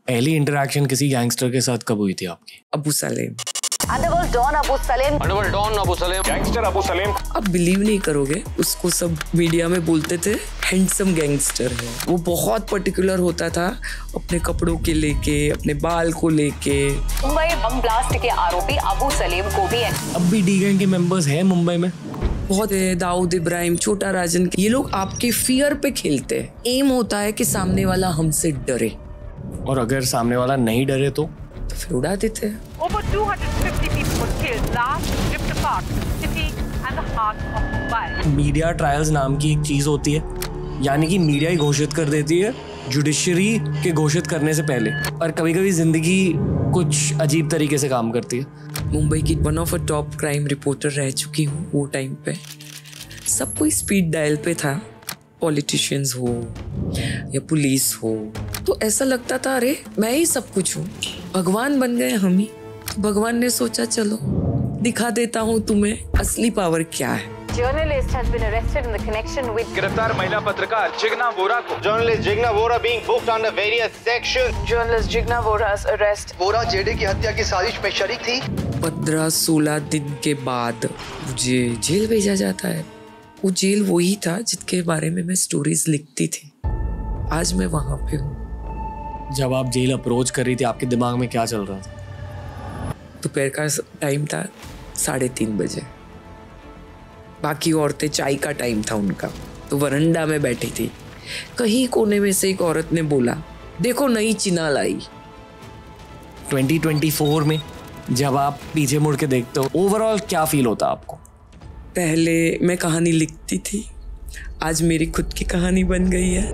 पहली इंटरेक्शन किसी गैंगस्टर के साथ कब हुई थी आपकी? Abu Salem. Underworld don Abu Salem, gangster Abu Salem. आप बिलीव नहीं करोगे, उसको सब मीडिया में बोलते थे हैंडसम गैंगस्टर है। वो बहुत पर्टिकुलर होता था अपने कपड़ों के लेके, अपने बाल को लेके। मुंबई बम ब्लास्ट के आरोपी अबू सलेम को भी अब भी डी गैंग के मेंबर्स हैं मुंबई में? बहुत है, दाऊद इब्राहिम, छोटा राजन, ये लोग आपके फियर पे खेलते हैं। एम होता है कि सामने वाला हमसे डरे, और अगर सामने वाला नहीं डरे तो फिर उड़ा देते हैं। Over 250 people were killed, blast ripped apart the city and the heart of Mumbai. Media trials नाम की एक चीज होती है, यानी कि मीडिया ही घोषित कर देती है जुडिशरी के घोषित करने से पहले। पर कभी कभी जिंदगी कुछ अजीब तरीके से काम करती है। मुंबई की one of a top crime reporter रह चुकी हूँ। वो टाइम पे सब कोई स्पीड डायल पे था, पॉलिटिशियंस हो या पुलिस हो, तो ऐसा लगता था अरे मैं ही सब कुछ हूँ, भगवान बन गए हम ही। तो भगवान ने सोचा चलो दिखा देता हूँ तुम्हें असली पावर क्या है। Journalist has been arrested in the connection with गिरफ्तार महिला पत्रकार जिग्ना वोरा को। Journalist Jigna Vora being booked under various sections. journalist Jigna Vora's arrest. Vora JD की हत्या की साजिश में शरीक थी। 15-16 दिन के बाद मुझे जेल भेजा जाता है। वो जेल वही था जिसके बारे में मैं स्टोरीज लिखती थी। आज मैं वहाँ पे हूँ। जब आप जेल अप्रोच कर रही थी, आपके दिमाग में क्या चल रहा था? दोपहर का टाइम था, 3:30 बजे। बाकी औरतें चाय का टाइम था उनका, तो वरंडा में बैठी थी। कहीं कोने में से एक औरत ने बोला, देखो नई चिनाल आई। 2024 में जब आप पीछे मुड़ के देखते हो, ओवरऑल क्या फील होता है आपको? पहले मैं कहानी लिखती थी, आज मेरी खुद की कहानी बन गई है।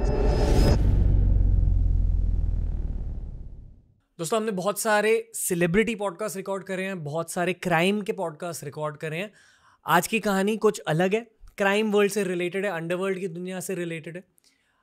दोस्तों, हमने बहुत सारे सेलिब्रिटी पॉडकास्ट रिकॉर्ड करे हैं, बहुत सारे क्राइम के पॉडकास्ट रिकॉर्ड करे हैं। आज की कहानी कुछ अलग है, क्राइम वर्ल्ड से रिलेटेड है, अंडरवर्ल्ड की दुनिया से रिलेटेड है।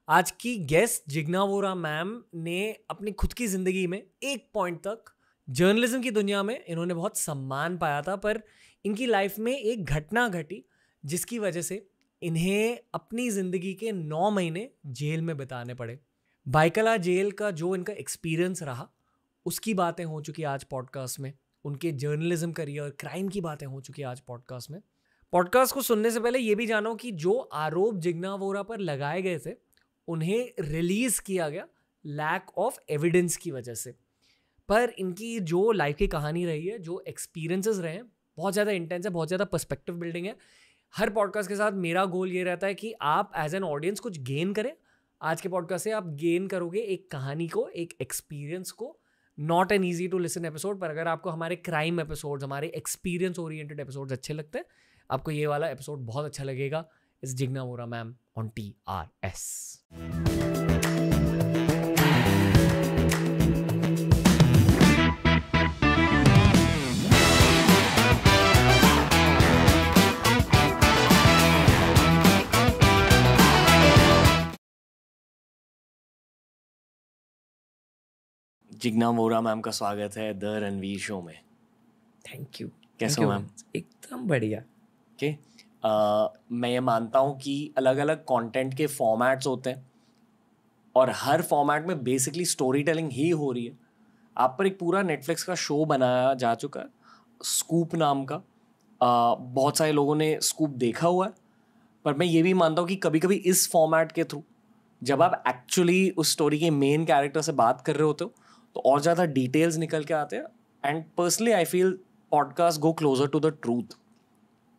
आज की गेस्ट जिग्ना वोरा मैम ने अपनी खुद की ज़िंदगी में एक पॉइंट तक जर्नलिज्म की दुनिया में इन्होंने बहुत सम्मान पाया था, पर इनकी लाइफ में एक घटना घटी जिसकी वजह से इन्हें अपनी ज़िंदगी के 9 महीने जेल में बिताने पड़े। बाइकला जेल का जो इनका एक्सपीरियंस रहा, उसकी बातें हो चुकी आज पॉडकास्ट में। उनके जर्नलिज्म करियर, क्राइम की बातें हो चुकी आज पॉडकास्ट में। पॉडकास्ट को सुनने से पहले ये भी जानो कि जो आरोप जिग्ना वोरा पर लगाए गए थे, उन्हें रिलीज किया गया लैक ऑफ एविडेंस की वजह से। पर इनकी जो लाइफ की कहानी रही है, जो एक्सपीरियंसेस रहे हैं, बहुत ज़्यादा इंटेंस है, बहुत ज़्यादा पर्सपेक्टिव बिल्डिंग है। हर पॉडकास्ट के साथ मेरा गोल ये रहता है कि आप एज एन ऑडियंस कुछ गेन करें। आज के पॉडकास्ट से आप गेन करोगे एक कहानी को, एक एक्सपीरियंस को। Not an easy to listen episode, पर अगर आपको हमारे क्राइम एपिसोड्स, हमारे एक्सपीरियंस ओरिएंटेड एपिसोड्स अच्छे लगते हैं, आपको ये वाला एपिसोड बहुत अच्छा लगेगा। इस Jigna Vora ma'am on TRS। Jigna Vora ma'am का स्वागत है द रणवीर शो में। Thank you. कैसे हो मैम? एकदम बढ़िया। ओके, मैं ये मानता हूँ कि अलग अलग कंटेंट के फॉर्मेट्स होते हैं और हर फॉर्मेट में बेसिकली स्टोरी टेलिंग ही हो रही है। आप पर एक पूरा नेटफ्लिक्स का शो बनाया जा चुका है, स्कूप नाम का। बहुत सारे लोगों ने स्कूप देखा हुआ है, पर मैं ये भी मानता हूँ कि कभी कभी इस फॉर्मेट के थ्रू जब आप एक्चुअली उस स्टोरी के मेन कैरेक्टर से बात कर रहे होते हो, तो और ज़्यादा डिटेल्स निकल के आते हैं। And personally I feel podcast go closer to the truth.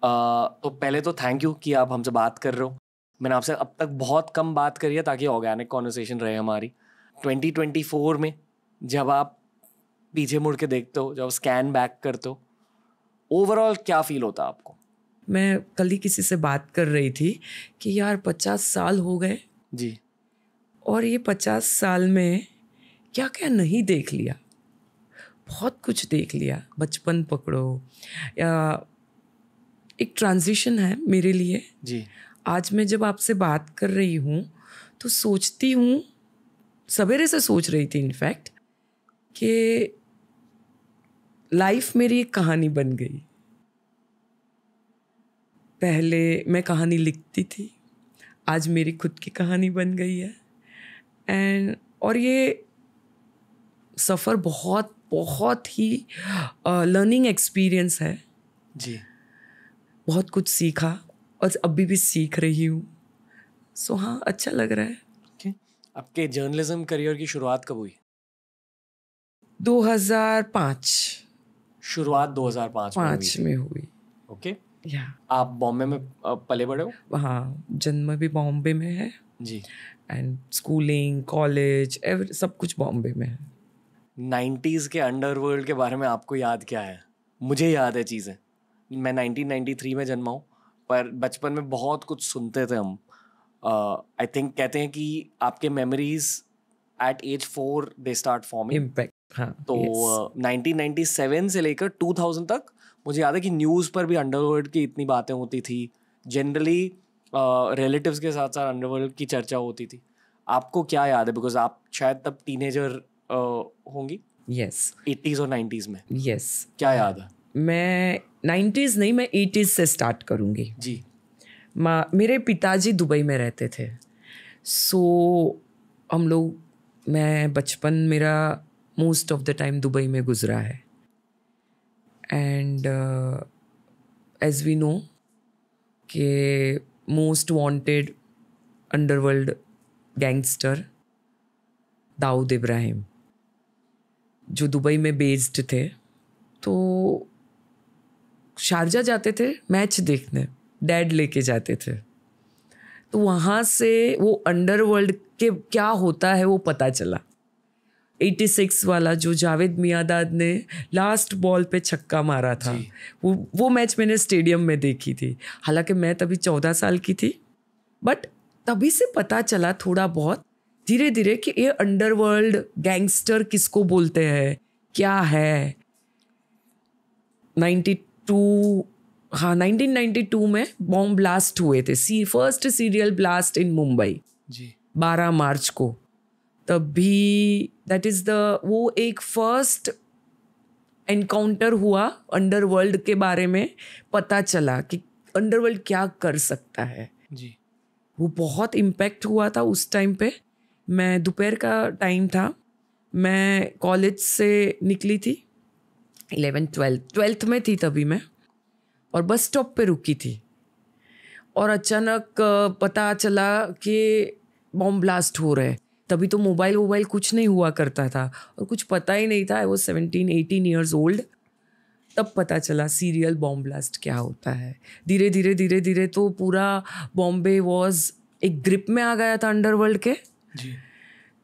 तो पहले तो थैंक यू कि आप हमसे बात कर रहे हो। मैंने आपसे अब तक बहुत कम बात करी है ताकि ऑर्गेनिक कॉन्वर्सेशन रहे हमारी। 2024 में जब आप पीछे मुड़ के देखते हो, जब स्कैन बैक करते हो, ओवरऑल क्या फील होता है आपको? मैं कल ही किसी से बात कर रही थी कि यार 50 साल हो गए जी, और ये 50 साल में क्या क्या नहीं देख लिया। बहुत कुछ देख लिया। बचपन पकड़ो, या एक ट्रांजिशन है मेरे लिए जी। आज मैं जब आपसे बात कर रही हूँ तो सोचती हूँ, सवेरे से सोच रही थी इनफैक्ट, कि लाइफ मेरी एक कहानी बन गई। पहले मैं कहानी लिखती थी, आज मेरी खुद की कहानी बन गई है। और ये सफ़र बहुत बहुत ही लर्निंग एक्सपीरियंस है। जी। बहुत कुछ सीखा और अभी भी सीख रही हूँ। सो हाँ, अच्छा लग रहा है। Okay. आपके जर्नलिज्म करियर की शुरुआत कब हुई? 2005 शुरुआत 2005 में हुई थी। में हुई। ओके। या आप बॉम्बे में पले बड़े हो? हाँ, जन्म भी बॉम्बे में है जी। एंड स्कूलिंग, कॉलेज, सब कुछ बॉम्बे में है। 90s के अंडरवर्ल्ड के बारे में आपको याद क्या है? मुझे याद है चीज़ें। मैं 1993 में जन्मा हूँ, पर बचपन में बहुत कुछ सुनते थे हम। आई थिंक कहते हैं कि आपके memories at age 4 they start forming. Impact, हाँ। तो 1997 से लेकर 2000 तक मुझे याद है कि न्यूज़ पर भी अंडरवर्ल्ड की इतनी बातें होती थी। जनरली रिलेटिव्स के साथ साथ अंडरवर्ल्ड की चर्चा होती थी। आपको क्या याद है? बिकॉज आप शायद तब टीनेजर होंगी। यस 80s और 90s में यस। क्या याद है? मैं 90s नहीं, मैं 80s से स्टार्ट करूँगी। जी। मेरे पिताजी दुबई में रहते थे। सो हम लोग, मैं बचपन मेरा most of the time Dubai में गुजरा है। एंड एज वी नो कि most wanted underworld gangster Dawood Ibrahim जो दुबई में बेस्ड थे, तो शारजा जाते थे मैच देखने, डैड लेके जाते थे। तो वहाँ से वो अंडरवर्ल्ड के क्या होता है वो पता चला। 86 वाला जो जावेद मियांदाद ने लास्ट बॉल पे छक्का मारा था, वो मैच मैंने स्टेडियम में देखी थी। हालांकि मैं तभी 14 साल की थी, बट तभी से पता चला थोड़ा बहुत धीरे धीरे कि ये अंडरवर्ल्ड गैंगस्टर किसको बोलते हैं, क्या है। 1992 में बॉम्ब ब्लास्ट हुए थे, first serial blast in Mumbai जी 12 मार्च को। तभी दैट इज वो एक फर्स्ट एनकाउंटर हुआ अंडरवर्ल्ड के बारे में, पता चला कि अंडरवर्ल्ड क्या कर सकता है। जी। वो बहुत इम्पैक्ट हुआ था उस टाइम पे। मैं दोपहर का टाइम था, मैं कॉलेज से निकली थी, 12th में थी तभी मैं, और बस स्टॉप पे रुकी थी और अचानक पता चला कि बॉम्ब ब्लास्ट हो रहा है। तभी तो मोबाइल कुछ नहीं हुआ करता था और कुछ पता ही नहीं था। I was 17-18 years old. तब पता चला सीरियल बॉम्ब ब्लास्ट क्या होता है। धीरे धीरे तो पूरा बॉम्बे वॉज एक ग्रिप में आ गया था अंडरवर्ल्ड के। जी।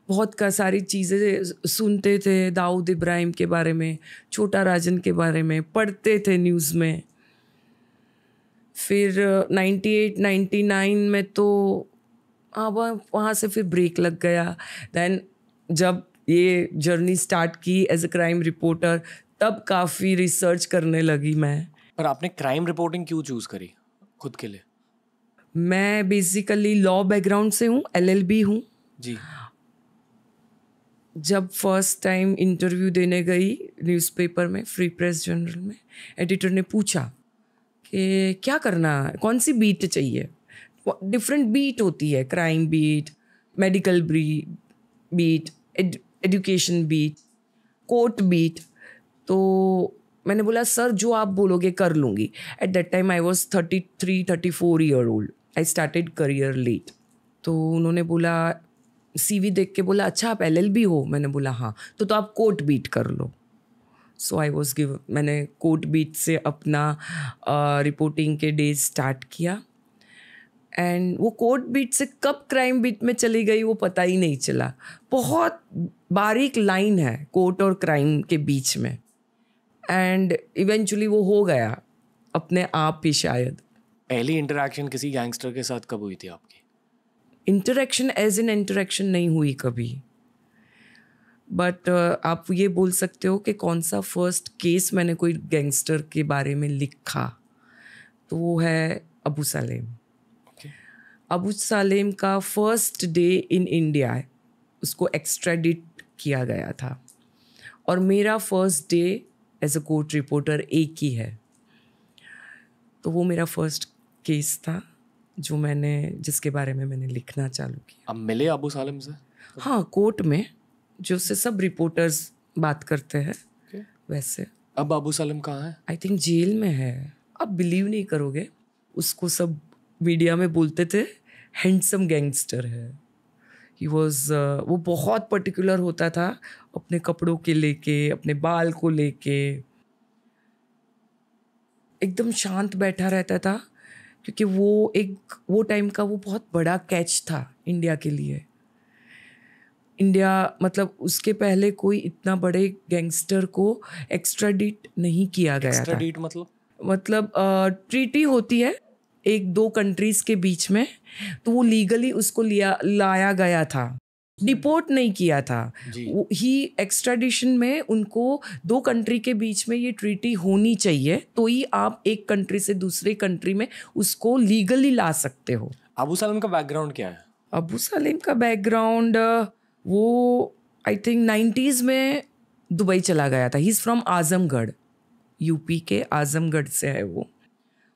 बहुत सारी चीज़ें सुनते थे दाऊद इब्राहिम के बारे में, छोटा राजन के बारे में पढ़ते थे न्यूज़ में। फिर 98-99 में तो वहाँ से फिर ब्रेक लग गया। दैन जब ये जर्नी स्टार्ट की एज अ क्राइम रिपोर्टर, तब काफ़ी रिसर्च करने लगी मैं। पर आपने क्राइम रिपोर्टिंग क्यों चूज़ करी खुद के लिए? मैं बेसिकली लॉ बैकग्राउंड से हूँ, LLB हूँ। जी। जब फर्स्ट टाइम इंटरव्यू देने गई न्यूज़पेपर में, फ्री प्रेस जर्नल में, एडिटर ने पूछा कि क्या करना है, कौन सी बीट चाहिए। डिफरेंट बीट होती है, crime beat, medical beat, education beat, court beat. तो मैंने बोला सर जो आप बोलोगे कर लूँगी। At that time I was 33-34 year old. I started career late. तो उन्होंने बोला, CV देख के बोला अच्छा आप LLB हो। मैंने बोला हाँ। तो आप कोर्ट बीट कर लो। सो आई वॉज मैंने कोर्ट बीट से अपना रिपोर्टिंग के डेज स्टार्ट किया। एंड वो कोर्ट बीट से कब क्राइम बीट में चली गई वो पता ही नहीं चला। बहुत बारीक लाइन है कोर्ट और क्राइम के बीच में। एंड इवेंचुअली वो हो गया अपने आप ही शायद। पहली इंटरेक्शन किसी गैंगस्टर के साथ कब हुई थी आपकी? इंटरेक्शन एज इन इंटरेक्शन नहीं हुई कभी, बट आप ये बोल सकते हो कि कौन सा फर्स्ट केस मैंने कोई गैंगस्टर के बारे में लिखा, तो वो है अबू सलेम। अबू सलेम का फर्स्ट डे इन इंडिया, उसको एक्स्ट्राडिट किया गया था और मेरा first day as a court reporter एक ही है। तो वो मेरा फर्स्ट केस था जिसके बारे में मैंने लिखना चालू किया। अब मिले अबू सलेम से? हाँ, कोर्ट में जो से सब रिपोर्टर्स बात करते हैं वैसे। अब अबू सलेम कहाँ है? आई थिंक जेल में है। आप बिलीव नहीं करोगे, उसको सब मीडिया में बोलते थे हैंडसम गैंगस्टर है। ही वॉज वो बहुत पर्टिकुलर होता था अपने कपड़ों के लेके, अपने बाल को लेके, एकदम शांत बैठा रहता था, क्योंकि वो टाइम का वो बहुत बड़ा कैच था इंडिया के लिए। इंडिया मतलब उसके पहले कोई इतना बड़े गैंगस्टर को एक्स्ट्राडिट नहीं किया गया था। एक्स्ट्राडिट मतलब ट्रीटी होती है एक दो कंट्रीज के बीच में, तो वो लीगली उसको लाया गया था, डिपोर्ट नहीं किया था। ही एक्स्ट्राडिशन में उनको दो कंट्री के बीच में ये ट्रीटी होनी चाहिए, तो ही आप एक कंट्री से दूसरे कंट्री में उसको लीगली ला सकते हो। अबू सलेम का बैकग्राउंड क्या है? अबू सलेम का बैकग्राउंड वो आई थिंक 90s में दुबई चला गया था। He is from Azamgarh, UP के आजमगढ़ से है वो।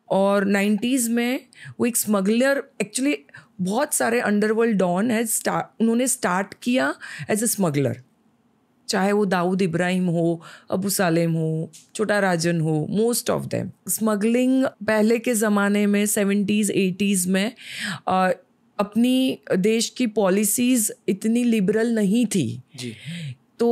और 90s में वो एक स्मगलर, एक्चुअली बहुत सारे अंडरवर्ल्ड डॉन उन्होंने स्टार्ट किया एज ए स्मगलर, चाहे वो दाऊद इब्राहिम हो, अबू सलेम हो, छोटा राजन हो, मोस्ट ऑफ देम। स्मगलिंग पहले के ज़माने में 70s 80s में अपनी देश की पॉलिसीज़ इतनी लिबरल नहीं थी जी। तो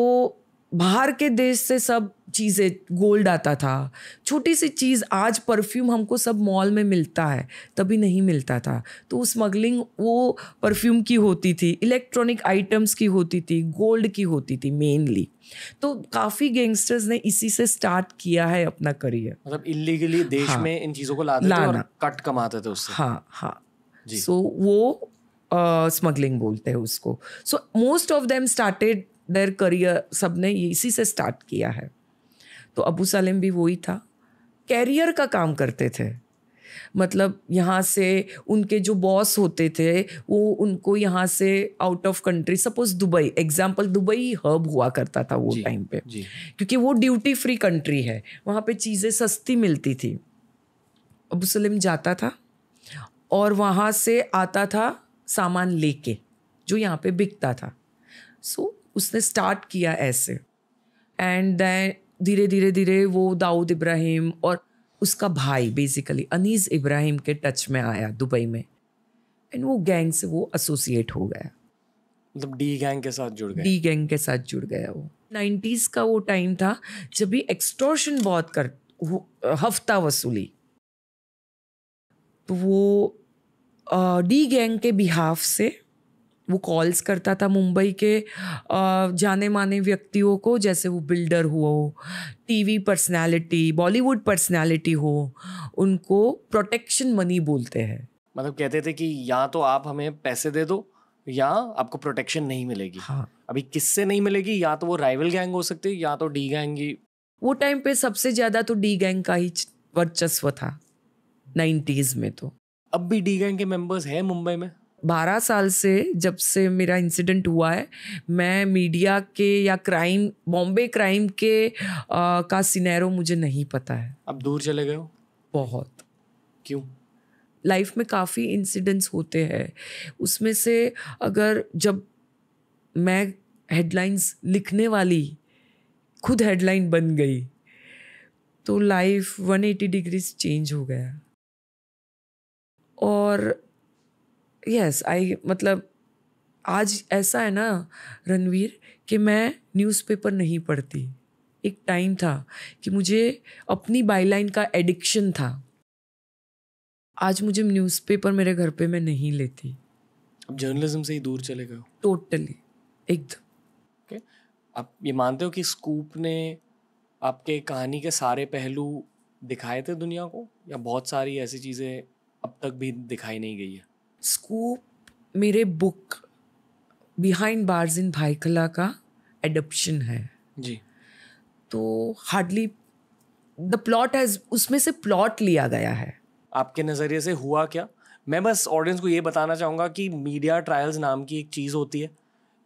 बाहर के देश से सब चीज़ें, गोल्ड आता था, छोटी सी चीज़, आज परफ्यूम हमको सब मॉल में मिलता है, तभी नहीं मिलता था। तो स्मगलिंग वो परफ्यूम की होती थी, इलेक्ट्रॉनिक आइटम्स की होती थी, गोल्ड की होती थी मेनली। तो काफ़ी गैंगस्टर्स ने इसी से स्टार्ट किया है अपना करियर। मतलब इलीगली देश में इन चीज़ों को लाते थे और कट कमाते थे उससे। हाँ। सो वो स्मगलिंग बोलते हैं उसको। So most of them started their career, सब ने इसी से स्टार्ट किया है। तो अबू सलेम भी वही था, कैरियर का काम करते थे। मतलब यहाँ से उनके जो बॉस होते थे वो उनको यहाँ से out of country, suppose Dubai, example Dubai hub हुआ करता था वो टाइम पे, क्योंकि वो ड्यूटी फ्री कंट्री है, वहाँ पे चीज़ें सस्ती मिलती थी। अबू सलेम जाता था और वहाँ से आता था सामान लेके जो यहाँ पे बिकता था। सो उसने स्टार्ट किया ऐसे, एंड देन धीरे धीरे वो दाऊद इब्राहिम और उसका भाई बेसिकली अनीस इब्राहिम के टच में आया दुबई में, एंड वो गैंग से वो एसोसिएट हो गया। मतलब डी गैंग के साथ जुड़ गया। डी गैंग के साथ जुड़ गया वो। 90s का वो टाइम था जब भी एक्सटॉर्शन बहुत हफ्ता वसूली, तो वो डी गैंग के बिहाफ से वो कॉल्स करता था मुंबई के जाने माने व्यक्तियों को, जैसे वो बिल्डर हो, टीवी पर्सनालिटी, बॉलीवुड पर्सनालिटी हो, उनको प्रोटेक्शन मनी बोलते हैं। मतलब कहते थे कि या तो आप हमें पैसे दे दो या आपको प्रोटेक्शन नहीं मिलेगी। हाँ। अभी किससे नहीं मिलेगी? या तो वो राइवल गैंग हो सकती है या तो डी गैंग ही। वो टाइम पे सबसे ज़्यादा तो डी गैंग का ही वर्चस्व था 90s में। तो अब भी डी गैंग के मेंबर्स हैं मुंबई में? 12 साल से जब से मेरा इंसिडेंट हुआ है, मैं मीडिया के या क्राइम, बॉम्बे क्राइम के का सिनेरो मुझे नहीं पता है। अब दूर चले गए हो? बहुत। क्यों? लाइफ में काफ़ी इंसिडेंट्स होते हैं, उसमें से अगर जब मैं हेडलाइंस लिखने वाली खुद हेडलाइन बन गई तो लाइफ 180 डिग्रीज चेंज हो गया। और यस मतलब आज ऐसा है ना रणवीर कि मैं न्यूज़पेपर नहीं पढ़ती। एक टाइम था कि मुझे अपनी बाईलाइन का एडिक्शन था। आज मुझे न्यूज़पेपर मेरे घर पे मैं नहीं लेती। अब जर्नलिज्म से ही दूर चले गए हो? टोटली, एकदम। ओके। आप ये मानते हो कि स्कूप ने आपके कहानी के सारे पहलू दिखाए थे दुनिया को, या बहुत सारी ऐसी चीज़ें अब तक भी दिखाई नहीं गई है? स्कूप मेरे book behind bars in Byculla का एडप्शन है जी। तो हार्डली द प्लॉट हैज, उसमें से प्लॉट लिया गया है। आपके नज़रिए से हुआ क्या? मैं बस ऑडियंस को ये बताना चाहूँगा कि मीडिया ट्रायल्स नाम की एक चीज़ होती है,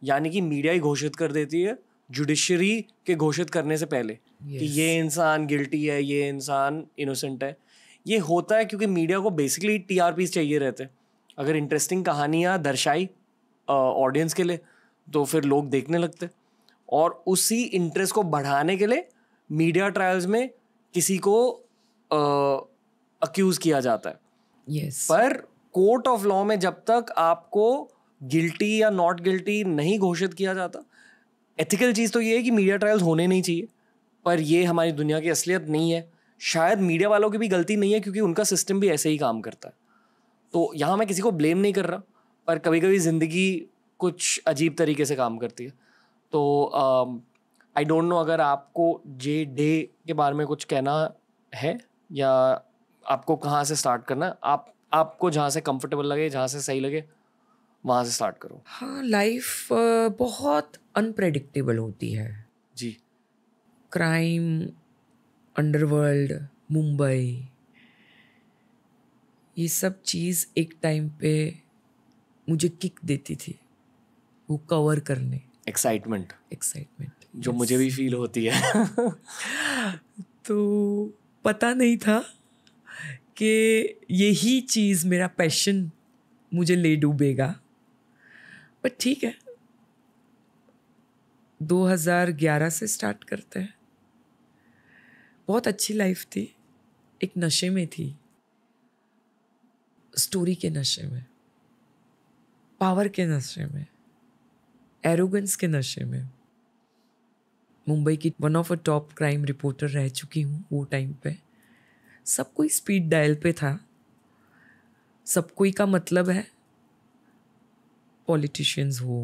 यानी कि मीडिया ही घोषित कर देती है जुडिशरी के घोषित करने से पहले कि ये इंसान गिल्टी है, ये इंसान इनोसेंट है। ये होता है क्योंकि मीडिया को बेसिकली TRPs चाहिए रहते हैं। अगर इंटरेस्टिंग कहानियाँ दर्शाई ऑडियंस के लिए तो फिर लोग देखने लगते, और उसी इंटरेस्ट को बढ़ाने के लिए मीडिया ट्रायल्स में किसी को अक्यूज किया जाता है. यस. पर कोर्ट ऑफ लॉ में जब तक आपको गिल्टी या नॉट गिल्टी नहीं घोषित किया जाता, एथिकल चीज़ तो ये है कि मीडिया ट्रायल्स होने नहीं चाहिए, पर ये हमारी दुनिया की असलियत नहीं है. शायद मीडिया वालों की भी गलती नहीं है क्योंकि उनका सिस्टम भी ऐसे ही काम करता है. तो यहाँ मैं किसी को ब्लेम नहीं कर रहा, पर कभी कभी ज़िंदगी कुछ अजीब तरीके से काम करती है. तो आई डोंट नो अगर आपको जे डे के बारे में कुछ कहना है या आपको कहाँ से स्टार्ट करना है. आपको जहाँ से कंफर्टेबल लगे, जहाँ से सही लगे, वहाँ से स्टार्ट करो. हाँ, लाइफ बहुत अनप्रेडिक्टेबल होती है जी. क्राइम, अंडरवर्ल्ड, मुंबई, ये सब चीज़ एक टाइम पे मुझे किक देती थी, वो कवर करने. एक्साइटमेंट जो yes. मुझे भी फील होती है. तो पता नहीं था कि यही चीज़ मेरा पैशन मुझे ले डूबेगा, बट ठीक है. 2011 से स्टार्ट करते हैं. बहुत अच्छी लाइफ थी, एक नशे में थी, स्टोरी के नशे में, पावर के नशे में, एरोगेंस के नशे में. मुंबई की one of a top crime reporter रह चुकी हूँ वो टाइम पे. सब कोई स्पीड डायल पे था. सब कोई का मतलब है पॉलिटिशियंस हो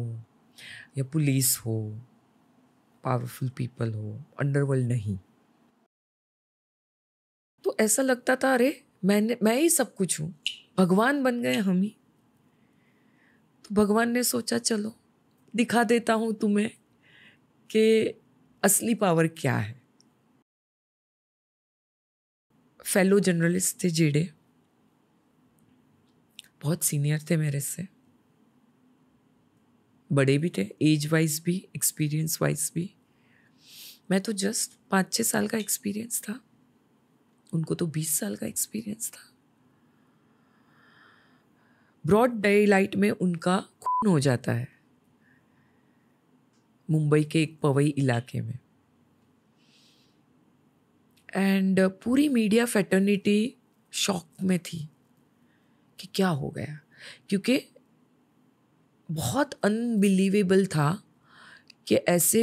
या पुलिस हो, पावरफुल पीपल हो, अंडरवर्ल्ड नहीं. तो ऐसा लगता था अरे मैं ही सब कुछ हूँ, भगवान बन गए हम ही. तो भगवान ने सोचा चलो दिखा देता हूँ तुम्हें कि असली पावर क्या है. फेलो जर्नलिस्ट थे जेडे, बहुत सीनियर थे मेरे से, बड़े भी थे, एज वाइज भी, एक्सपीरियंस वाइज भी. मैं तो जस्ट 5-6 साल का एक्सपीरियंस था, उनको तो 20 साल का एक्सपीरियंस था. ब्रॉड डे लाइट में उनका खून हो जाता है मुंबई के एक पवई इलाके में. एंड पूरी मीडिया फैटर्निटी शॉक में थी कि क्या हो गया, क्योंकि बहुत अनबिलीवेबल था कि ऐसे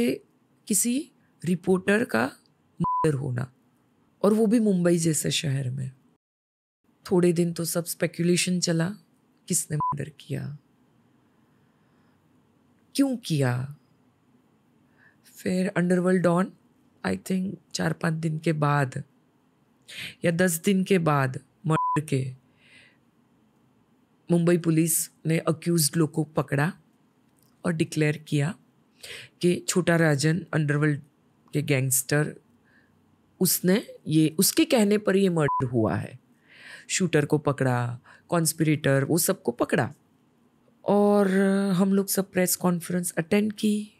किसी रिपोर्टर का मर्डर होना, और वो भी मुंबई जैसे शहर में. थोड़े दिन तो सब स्पेकुलेशन चला, किसने मर्डर किया, क्यों किया. फिर अंडरवर्ल्ड डॉन आई थिंक 4-5 दिन के बाद या 10 दिन के बाद मर्डर के मुंबई पुलिस ने अक्यूज्ड लोग को पकड़ा और डिक्लेयर किया कि छोटा राजन अंडरवर्ल्ड के गैंगस्टर, उसके कहने पर ये मर्डर हुआ है. शूटर को पकड़ा, कॉन्स्पिरेटर, वो सबको पकड़ा. और हम लोग सब प्रेस कॉन्फ्रेंस अटेंड की,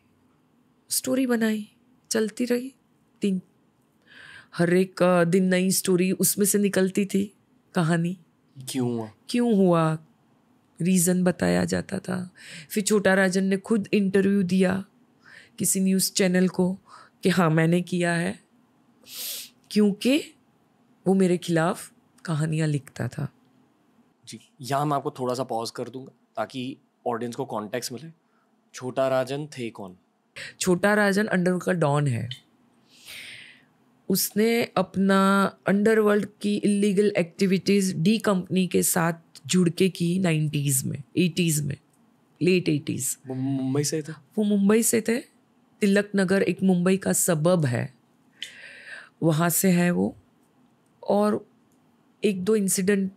स्टोरी बनाई, चलती रही. हर एक दिन नई स्टोरी उसमें से निकलती थी, कहानी क्यों हुआ, रीज़न बताया जाता था. फिर छोटा राजन ने खुद इंटरव्यू दिया किसी न्यूज़ चैनल को कि हाँ मैंने किया है, क्योंकि वो मेरे खिलाफ कहानियाँ लिखता था. जी, यहाँ मैं आपको थोड़ा सा पॉज कर दूंगा ताकि ऑडियंस को कॉन्टेक्स्ट मिले. छोटा राजन थे कौन? छोटा राजन अंडरवर्ल्ड का डॉन है. उसने अपना अंडरवर्ल्ड की इलीगल एक्टिविटीज़ डी कंपनी के साथ जुड़ के की 90s में, 80s में, लेट 80s. वो मुंबई से थे? वो मुंबई से थे. तिलक नगर एक मुंबई का सबब है, वहाँ से है वो. और 1-2 इंसिडेंट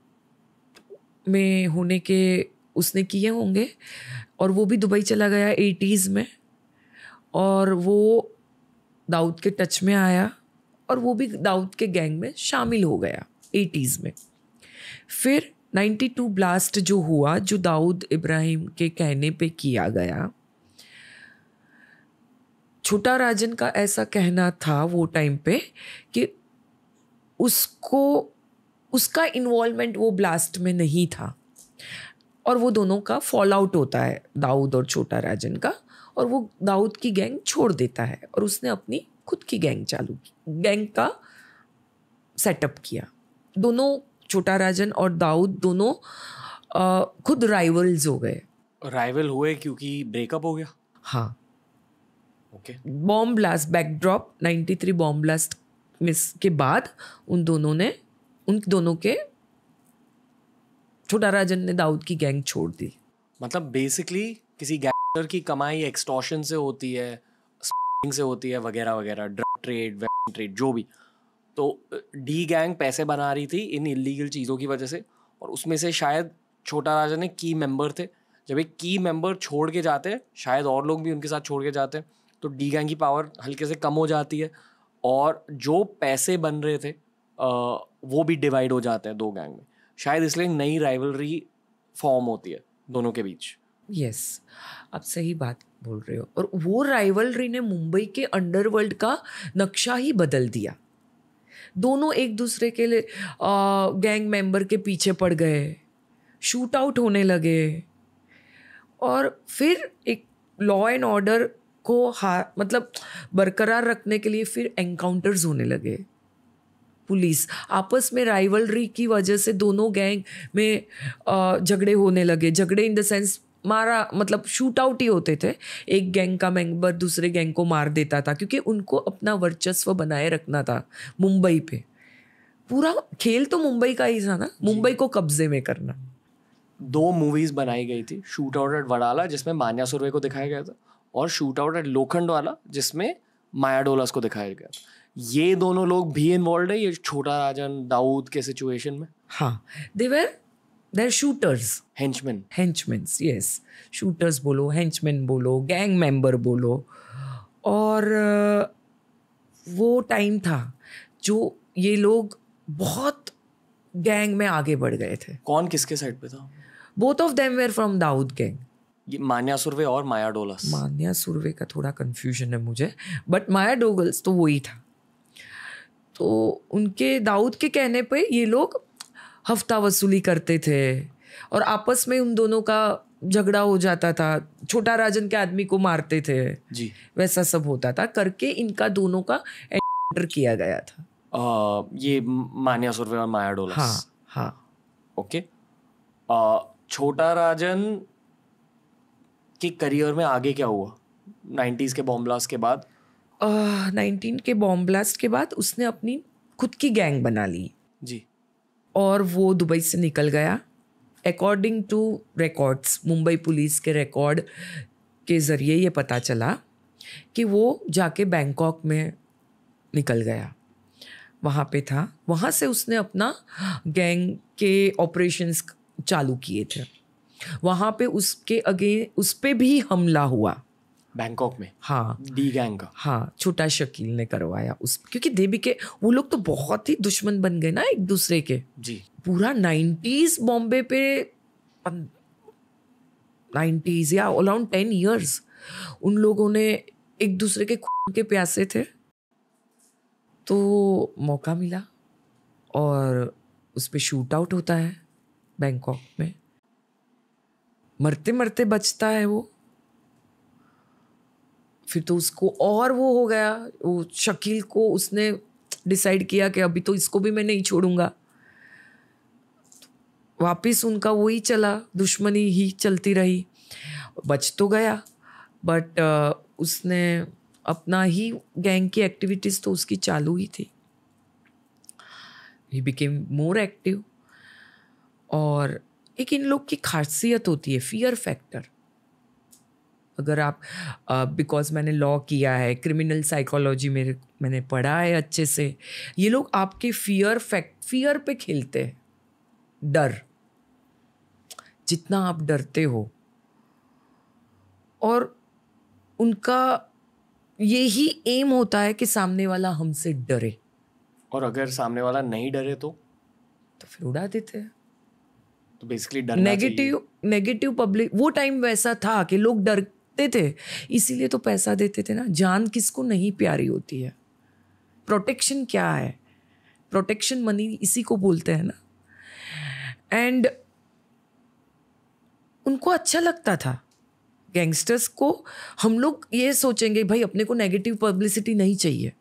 में होने के उसने किए होंगे, और वो भी दुबई चला गया 80s में, और वो दाऊद के टच में आया और वो भी दाऊद के गैंग में शामिल हो गया 80s में. फिर 92 ब्लास्ट जो हुआ, जो दाऊद इब्राहिम के कहने पे किया गया, छोटा राजन का ऐसा कहना था वो टाइम पे कि उसका इन्वॉल्वमेंट वो ब्लास्ट में नहीं था, और वो दोनों का फॉल आउट होता है, दाऊद और छोटा राजन का, और वो दाऊद की गैंग छोड़ देता है और उसने अपनी खुद की गैंग चालू की, गैंग का सेटअप किया। दोनों छोटा राजन और दाऊद दोनों खुद राइवल्स हो गए। राइवल हुए क्योंकि ब्रेकअप हो गया। हाँ, okay. Bomb blast backdrop 93 bomb blast miss के बाद उन दोनों के छोटा राजन ने दाऊद की गैंग छोड़ दी। मतलब बेसिकली किसी गैंगस्टर की कमाई एक्सटॉर्शन से होती है, स्मगलिंग से होती है, वगैरह वगैरह, ड्रग ट्रेड, वेपन ट्रेड, जो भी। तो डी गैंग पैसे बना रही थी इन इलीगल चीज़ों की वजह से, और उसमें से शायद छोटा राजन एक की मेंबर थे। जब एक की मेंबर छोड़ के जाते, शायद और लोग भी उनके साथ छोड़ के जाते, तो डी गैंग की पावर हल्के से कम हो जाती है, और जो पैसे बन रहे थे वो भी डिवाइड हो जाते हैं दो गैंग में। शायद इसलिए नई राइवलरी फॉर्म होती है दोनों के बीच। यस, आप सही बात बोल रहे हो। और वो राइवलरी ने मुंबई के अंडरवर्ल्ड का नक्शा ही बदल दिया। दोनों एक दूसरे के लिए गैंग मेंबर के पीछे पड़ गए, शूट आउट होने लगे, और फिर एक लॉ एंड ऑर्डर को मतलब बरकरार रखने के लिए फिर एनकाउंटर्स होने लगे। पुलिस आपस में राइवलरी की वजह से दोनों गैंग में झगड़े होने लगे। झगड़े इन द सेंस मतलब शूट आउट ही होते थे। एक गैंग का मेंबर दूसरे गैंग को मार देता था, क्योंकि उनको अपना वर्चस्व बनाए रखना था मुंबई पे। पूरा खेल तो मुंबई का ही था ना, मुंबई को कब्जे में करना। 2 मूवीज बनाई गई थी, शूट आउट एट वडाला जिसमें मान्या सुरवे को दिखाया गया था, और शूट आउट एट लोखंडवाला जिसमें माया डोलस को दिखाया गया था। ये दोनों लोग भी इन्वॉल्व है ये छोटा राजन दाऊद के सिचुएशन में। हाँ, there shooters, henchman, yes, shooters बोलो, हेंचमैन बोलो, गैंग मेंबर बोलो। और वो टाइम था जो ये लोग बहुत गैंग में आगे बढ़ गए थे। कौन किसके साइड पे था? Both of them were from Dawood gang. ये मान्या सुरवे और माया डोलस। मान्या सुरवे का थोड़ा कंफ्यूजन है मुझे, बट माया डोगल्स तो वही था। तो उनके दाऊद के कहने पे ये लोग हफ्ता वसूली करते थे, और आपस में उन दोनों का झगड़ा हो जाता था। छोटा राजन के आदमी को मारते थे जी, वैसा सब होता था करके इनका दोनों का एंटर किया गया था। ये मान्या सुरवे और माया डोलस। हाँ। ओके। छोटा राजन के करियर में आगे क्या हुआ 90s के बॉम्ब ब्लास्ट के बाद? 19 के बॉम्ब ब्लास्ट के बाद उसने अपनी खुद की गैंग बना ली जी, और वो दुबई से निकल गया। According to records, Mumbai police के रिकॉर्ड के ज़रिए ये पता चला कि वो जाके बैंकॉक में निकल गया, वहाँ पे था। वहाँ से उसने अपना गैंग के ऑपरेशंस चालू किए थे। वहाँ पे उस पे भी हमला हुआ बैंकॉक में। हाँ, डी गैंग का। हाँ, छोटा शकील ने करवाया क्योंकि देवी के वो लोग तो बहुत ही दुश्मन बन गए ना एक दूसरे के। जी, पूरा 90s बॉम्बे पे 90s या अराउंड 10 years उन लोगों ने एक दूसरे के खून के प्यासे थे। तो मौका मिला और उस पे शूट आउट होता है बैंकॉक में। मरते मरते बचता है वो। फिर तो उसको और वो हो गया, वो शकील को उसने डिसाइड किया कि अभी तो इसको भी मैं नहीं छोड़ूंगा। वापिस उनका वही चला, दुश्मनी ही चलती रही। बच तो गया, बट उसने अपना ही गैंग की एक्टिविटीज़ तो उसकी चालू ही थी। He became more active. और एक इन लोग की खासियत होती है फियर फैक्टर। अगर आप बिकॉज मैंने लॉ किया है, क्रिमिनल साइकोलॉजी मैंने पढ़ा है अच्छे से, ये लोग आपके फियर पे खेलते हैं। डर, जितना आप डरते हो, और उनका यही एम होता है कि सामने वाला हमसे डरे। और अगर सामने वाला नहीं डरे तो फिर उड़ा देते हैं। तो बेसिकली डरना चाहिए। नेगेटिव पब्लिक वो टाइम वैसा था कि लोग डरते थे, इसीलिए तो पैसा देते थे ना। जान किसको नहीं प्यारी होती है। प्रोटेक्शन क्या है? प्रोटेक्शन मनी इसी को बोलते हैं ना। एंड उनको अच्छा लगता था गैंगस्टर्स को हम लोग ये सोचेंगे भाई अपने को नेगेटिव पब्लिसिटी नहीं चाहिए,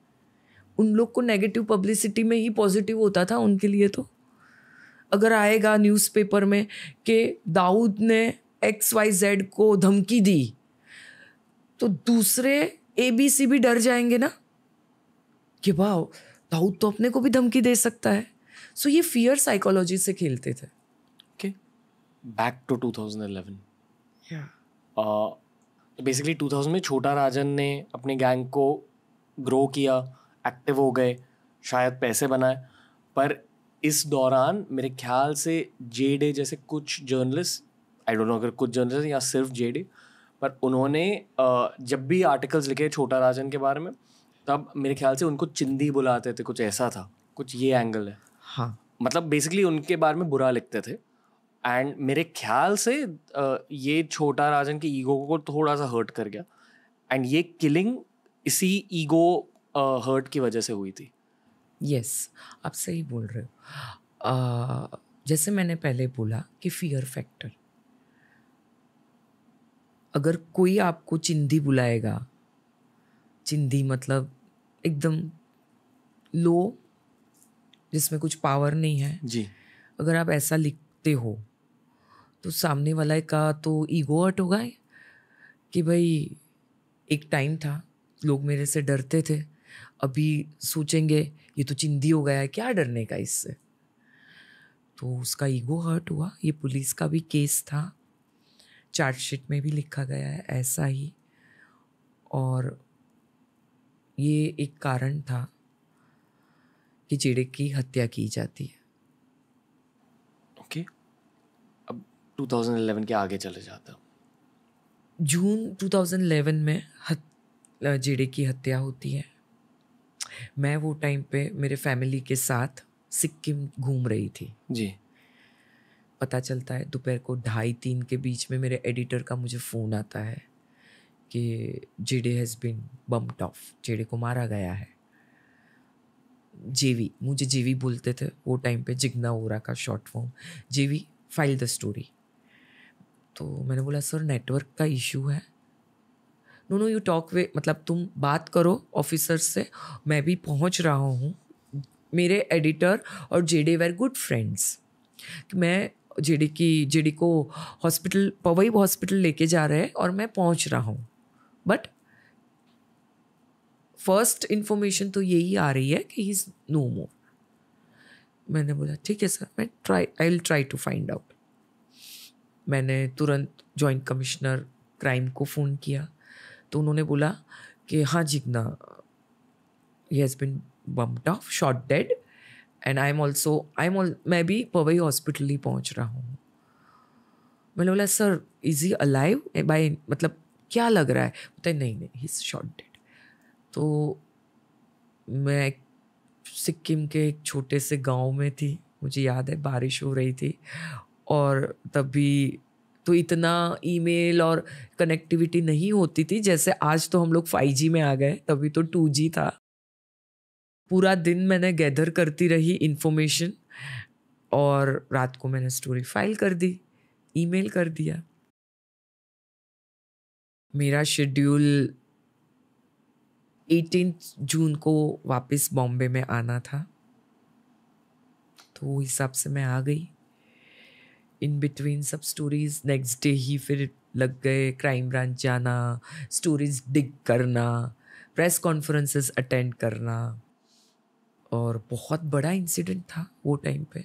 उन लोग को नेगेटिव पब्लिसिटी में ही पॉजिटिव होता था उनके लिए। तो अगर आएगा न्यूज़पेपर में कि दाऊद ने XYZ को धमकी दी तो दूसरे ABC भी डर जाएंगे ना कि वाह दाऊद तो अपने को भी धमकी दे सकता है। सो ये फियर साइकोलॉजी से खेलते थे। Okay, back to 2011। या बेसिकली 2000 में छोटा राजन ने अपने गैंग को ग्रो किया, एक्टिव हो गए, शायद पैसे बनाए, पर इस दौरान मेरे ख्याल से JD जैसे कुछ जर्नलिस्ट, आई डोंट नो अगर कुछ जर्नलिस्ट या सिर्फ JD, पर उन्होंने जब भी आर्टिकल्स लिखे छोटा राजन के बारे में तब मेरे ख्याल से उनको चिंदी बुलाते थे, कुछ ऐसा था, कुछ ये एंगल है। हाँ, मतलब बेसिकली उनके बारे में बुरा लिखते थे। एंड मेरे ख्याल से ये छोटा राजन के ईगो को थोड़ा सा हर्ट कर गया, एंड ये किलिंग इसी ईगो हर्ट की वजह से हुई थी। यस, आप सही बोल रहे हो। जैसे मैंने पहले बोला कि फियर फैक्टर, अगर कोई आपको चिंदी बुलाएगा, चिंदी मतलब एकदम लो जिसमें कुछ पावर नहीं है जी, अगर आप ऐसा लिखते हो तो सामने वाला का तो ईगो हर्ट होगा कि भाई एक टाइम था लोग मेरे से डरते थे, अभी सोचेंगे ये तो चिंदी हो गया है, क्या डरने का इससे। तो उसका ईगो हर्ट हुआ। ये पुलिस का भी केस था, चार्जशीट में भी लिखा गया है ऐसा ही, और ये एक कारण था कि जेडे की हत्या की जाती है। ओके, अब 2011 के आगे चले जाते हैं। जून 2011 में जेडे की हत्या होती है। मैं वो टाइम पे मेरे फैमिली के साथ सिक्किम घूम रही थी। जी, पता चलता है दोपहर को 2:30-3 के बीच में मेरे एडिटर का मुझे फ़ोन आता है कि जेडे हैज़ बीन बम्प्ड ऑफ, जेडे को मारा गया है। जेवी, मुझे जेवी बोलते थे वो टाइम पे, जिग्ना वोरा का शॉर्ट फॉर्म, जेवी फाइल द स्टोरी। तो मैंने बोला सर नेटवर्क का इशू है। नो यू टॉक वे, मतलब तुम बात करो ऑफिसर से, मैं भी पहुंच रहा हूँ। मेरे एडिटर और जेडे वेर गुड फ्रेंड्स। मैं जेडी को हॉस्पिटल, पवई हॉस्पिटल लेके जा रहे हैं और मैं पहुंच रहा हूँ, बट फर्स्ट इंफॉर्मेशन तो यही आ रही है कि ही इज नो मोर। मैंने बोला ठीक है सर, मैं I will try to find out. मैंने तुरंत जॉइंट कमिश्नर क्राइम को फ़ोन किया तो उन्होंने बोला कि हाँ Jigna, he has been bumped off, shot dead, and मैं भी पवई हॉस्पिटल ही पहुंच रहा हूँ। मैंने बोला sir is he alive bye, मतलब क्या लग रहा है? बोलते नहीं ही इज शॉट डेड। तो मैं सिक्किम के एक छोटे से गांव में थी, मुझे याद है बारिश हो रही थी, और तभी तो इतना ईमेल और कनेक्टिविटी नहीं होती थी जैसे आज। तो हम लोग 5G में आ गए, तभी तो 2G था। पूरा दिन मैंने गैदर करती रही इन्फॉर्मेशन, और रात को मैंने स्टोरी फाइल कर दी, ईमेल कर दिया। मेरा शेड्यूल 18 जून को वापस बॉम्बे में आना था, तो वो हिसाब से मैं आ गई। इन बिटवीन सब स्टोरीज नेक्स्ट डे ही फिर लग गए, क्राइम ब्रांच जाना, स्टोरीज डिग करना, प्रेस कॉन्फ्रेंसेस अटेंड करना, और बहुत बड़ा इंसिडेंट था वो टाइम पे।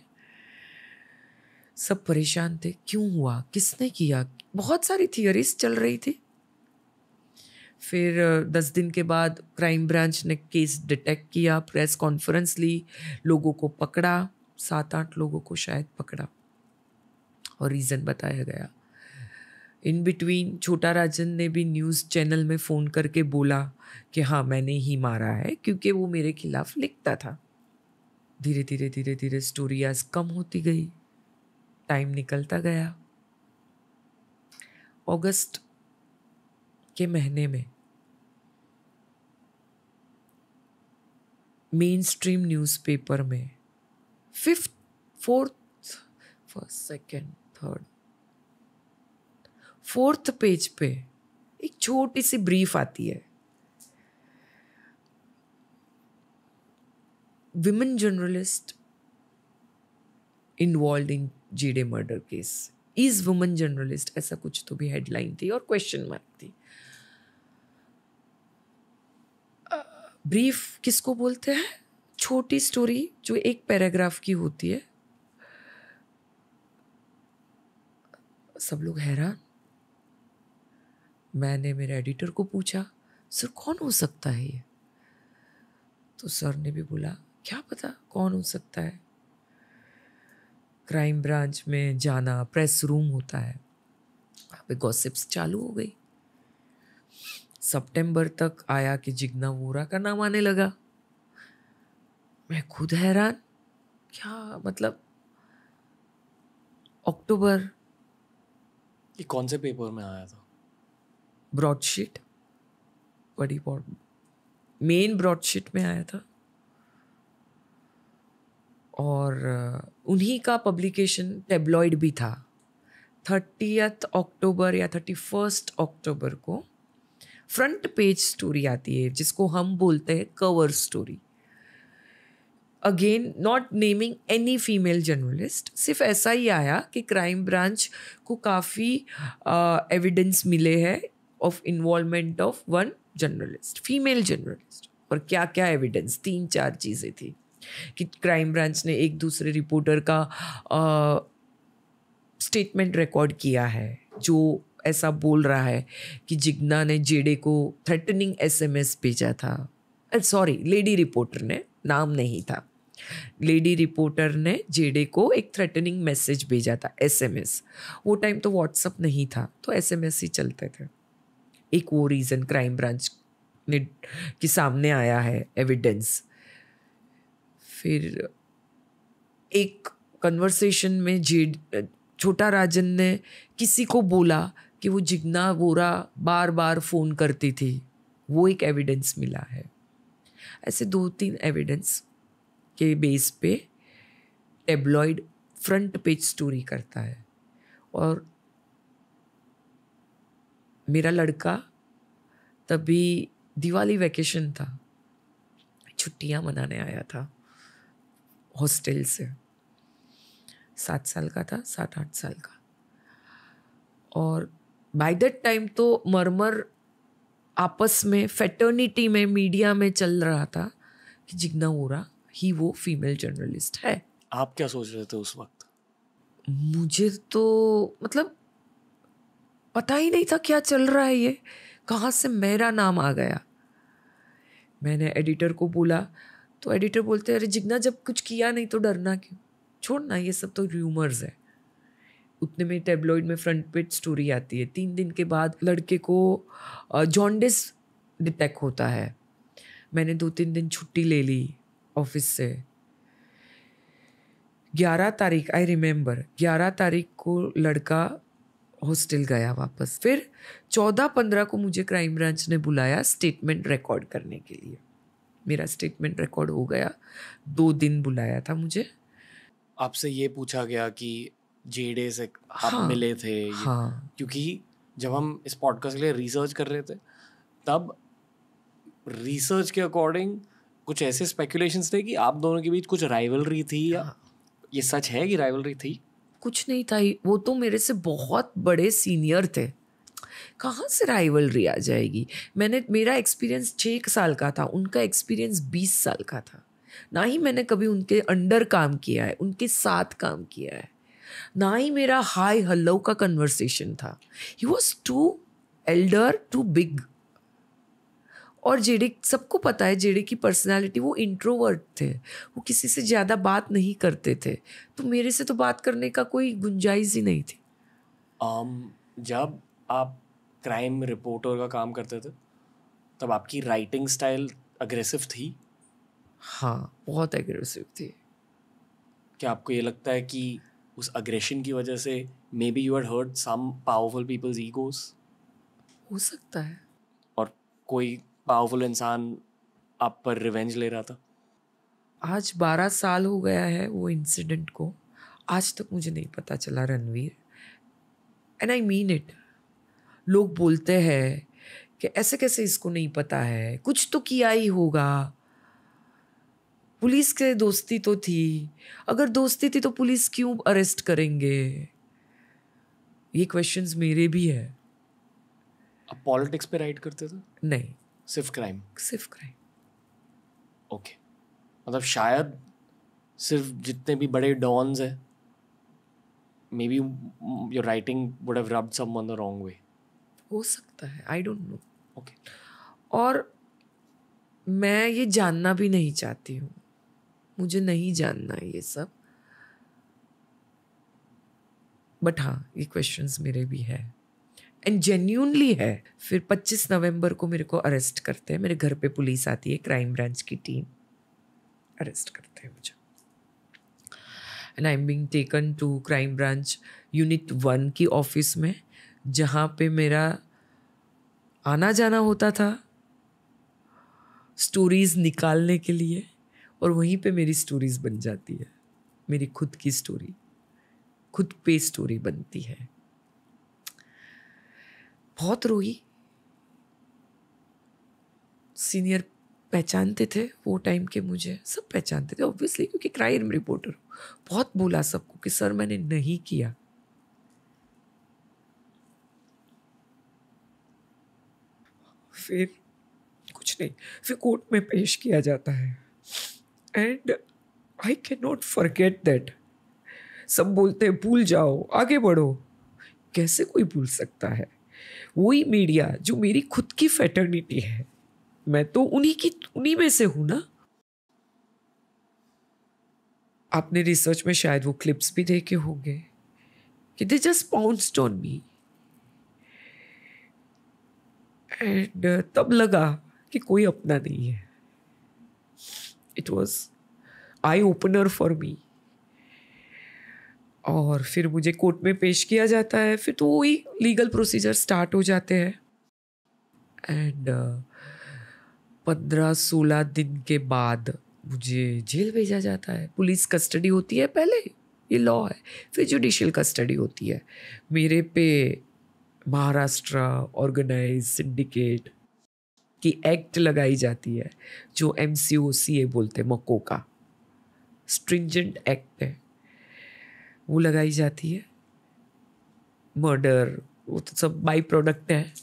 सब परेशान थे, क्यों हुआ, किसने किया, बहुत सारी थियरीज चल रही थी। फिर 10 दिन के बाद क्राइम ब्रांच ने केस डिटेक्ट किया, प्रेस कॉन्फ्रेंस ली, लोगों को पकड़ा, 7-8 लोगों को शायद पकड़ा, और रीज़न बताया गया। इन बिटवीन छोटा राजन ने भी न्यूज़ चैनल में फ़ोन करके बोला कि हाँ मैंने ही मारा है, क्योंकि वो मेरे खिलाफ लिखता था। धीरे धीरे धीरे धीरे स्टोरी आज कम होती गई, टाइम निकलता गया। अगस्त के महीने में मेन स्ट्रीम न्यूज़पेपर में 4th पेज पे एक छोटी सी ब्रीफ आती है, विमेन जर्नलिस्ट इन्वॉल्व इन जेडे murder case, is woman journalist, ऐसा कुछ तो भी हेडलाइन थी और क्वेश्चन मार्क थी। ब्रीफ किसको बोलते हैं? छोटी स्टोरी जो एक पैराग्राफ की होती है। सब लोग हैरान। मैंने मेरे एडिटर को पूछा, सर कौन हो सकता है ये? तो सर ने भी बोला, क्या पता कौन हो सकता है। क्राइम ब्रांच में जाना, प्रेस रूम होता है, वहाँ पे गॉसिप्स चालू हो गई। सितंबर तक आया कि जिग्ना वोरा का नाम आने लगा। मैं खुद हैरान, क्या मतलब अक्टूबर। ये कौन से पेपर में आया था? ब्रॉडशीट, बड़ी मेन ब्रॉडशीट में आया था। और उन्हीं का पब्लिकेशन टेब्लॉइड भी था। 30 अक्टूबर या 31 अक्टूबर को फ्रंट पेज स्टोरी आती है जिसको हम बोलते हैं cover story. Again not naming any female journalist, सिर्फ ऐसा ही आया कि क्राइम ब्रांच को काफ़ी एविडेंस मिले हैं of involvement of one journalist, female journalist. और क्या क्या एविडेंस, 3-4 चीज़ें थी कि क्राइम ब्रांच ने एक दूसरे रिपोर्टर का स्टेटमेंट रिकॉर्ड किया है जो ऐसा बोल रहा है कि जिग्ना ने जेडे को थ्रेटनिंग SMS भेजा था। सॉरी, लेडी रिपोर्टर ने, नाम नहीं था, लेडी रिपोर्टर ने जेडे को एक थ्रेटनिंग मैसेज भेजा था, SMS। वो टाइम तो व्हाट्सअप नहीं था, तो SMS ही चलते थे। एक वो रीज़न क्राइम ब्रांच ने के सामने आया है एविडेंस। फिर एक कन्वर्सेशन में छोटा राजन ने किसी को बोला कि वो जिग्ना वोरा बार बार फ़ोन करती थी, वो एक एविडेंस मिला है। ऐसे 2-3 एविडेंस के बेस पे टेब्लॉइड फ्रंट पेज स्टोरी करता है। और मेरा लड़का तभी दिवाली वैकेशन था, छुट्टियां मनाने आया था हॉस्टल से। 7 साल का था, 7-8 साल का। और बाय दैट टाइम तो मरमर आपस में फेटर्निटी में मीडिया में चल रहा था कि जिग्ना वोरा ही वो फीमेल जर्नलिस्ट है। आप क्या सोच रहे थे उस वक्त? मुझे तो मतलब पता ही नहीं था क्या चल रहा है, ये कहाँ से मेरा नाम आ गया। मैंने एडिटर को बोला तो एडिटर बोलते, अरे जिग्ना जब कुछ किया नहीं तो डरना क्यों, छोड़ना, ये सब तो र्यूमर्स है। उतने में टेब्लॉइड में फ्रंट पेज स्टोरी आती है। 3 दिन के बाद लड़के को जॉन्डिस डिटेक्ट होता है। मैंने 2-3 दिन छुट्टी ले ली ऑफिस से। 11 तारीख, आई रिमेंबर, 11 तारीख को लड़का हॉस्टल गया वापस। फिर 14-15 को मुझे क्राइम ब्रांच ने बुलाया स्टेटमेंट रिकॉर्ड करने के लिए। मेरा स्टेटमेंट रिकॉर्ड हो गया। 2 दिन बुलाया था मुझे। आपसे ये पूछा गया कि जेडे से आप हाँ, मिले थे? हाँ। क्योंकि जब हम इस पॉडकास्ट के लिए रिसर्च कर रहे थे तब रिसर्च के अकॉर्डिंग कुछ ऐसे स्पेकुलेशंस थे कि आप दोनों के बीच कुछ राइवलरी थी, या ये सच है कि राइवलरी थी? कुछ नहीं था, वो तो मेरे से बहुत बड़े सीनियर थे, कहाँ से राइवलरी आ जाएगी। मेरा एक्सपीरियंस 6 साल का था, उनका एक्सपीरियंस 20 साल का था। ना ही मैंने कभी उनके अंडर काम किया है, उनके साथ काम किया है, ना ही मेरा हाय हेलो का कन्वर्सेशन था। He was too elder, too big. और जेडे, सबको पता है जेडे की पर्सनालिटी, वो इंट्रोवर्ट थे, वो किसी से ज़्यादा बात नहीं करते थे, तो मेरे से तो बात करने का कोई गुंजाइश ही नहीं थी। जब आप क्राइम रिपोर्टर का काम करते थे तब आपकी राइटिंग स्टाइल अग्रेसिव थी? हाँ, बहुत एग्रेसिव थी। क्या आपको ये लगता है कि उस अग्रेशन की वजह से maybe you had hurt some powerful peoples egos? हो सकता है। और कोई पावरफुल इंसान आप पर रिवेंज ले रहा था? आज 12 साल हो गया है वो इंसिडेंट को, आज तक मुझे नहीं पता चला Ranveer, and I mean it. लोग बोलते हैं कि ऐसे कैसे इसको नहीं पता है, कुछ तो किया ही होगा, पुलिस के दोस्ती तो थी, अगर दोस्ती थी तो पुलिस क्यों अरेस्ट करेंगे? ये क्वेश्चंस मेरे भी है। अब पॉलिटिक्स पे राइट करते थे? नहीं, सिर्फ क्राइम। सिर्फ क्राइम। ओके, मतलब शायद सिर्फ जितने भी बड़े डॉन्स हैं, may be your writing would have rubbed someone the wrong way. हो सकता है, आई डोंट नो। ओके, और मैं ये जानना भी नहीं चाहती हूँ, मुझे नहीं जानना ये सब। बट हाँ, ये क्वेश्चंस मेरे भी है एंड जेन्यूनली है। फिर 25 नवंबर को मेरे को अरेस्ट करते हैं, मेरे घर पे पुलिस आती है, क्राइम ब्रांच की टीम अरेस्ट करते हैं मुझे and I am being taken to crime branch unit 1 की ऑफिस में, जहाँ पे मेरा आना जाना होता था स्टोरीज निकालने के लिए, और वहीं पे मेरी स्टोरीज बन जाती है, मेरी खुद की स्टोरी, खुद पे स्टोरी बनती है। बहुत रोई। सीनियर पहचानते थे वो टाइम के, मुझे सब पहचानते थे ऑब्वियसली, क्योंकि क्राइम रिपोर्टर हूँ। बहुत बोला सबको कि सर मैंने नहीं किया। फिर कुछ नहीं, फिर कोर्ट में पेश किया जाता है and I can not forget that. सब बोलते हैं भूल जाओ, आगे बढ़ो, कैसे कोई भूल सकता है? वही मीडिया जो मेरी खुद की फैटर्निटी है, मैं तो उन्हीं में से हूं ना। आपने रिसर्च में शायद वो क्लिप्स भी देखे होंगे कि they just pounced on me and तब लगा कि कोई अपना नहीं है। It was eye opener for me. और फिर मुझे कोर्ट में पेश किया जाता है, फिर तो वही लीगल प्रोसीजर स्टार्ट हो जाते हैं एंड 15-16 दिन के बाद मुझे जेल भेजा जाता है। पुलिस कस्टडी होती है पहले, ये लॉ है, फिर जुडिशियल कस्टडी होती है। मेरे पे महाराष्ट्र ऑर्गेनाइज सिंडिकेट की एक्ट लगाई जाती है, जो MCOCA बोलते हैं, मकोका स्ट्रिंजेंट एक्ट है, वो लगाई जाती है। मर्डर, वो तो सब बाई प्रोडक्ट है।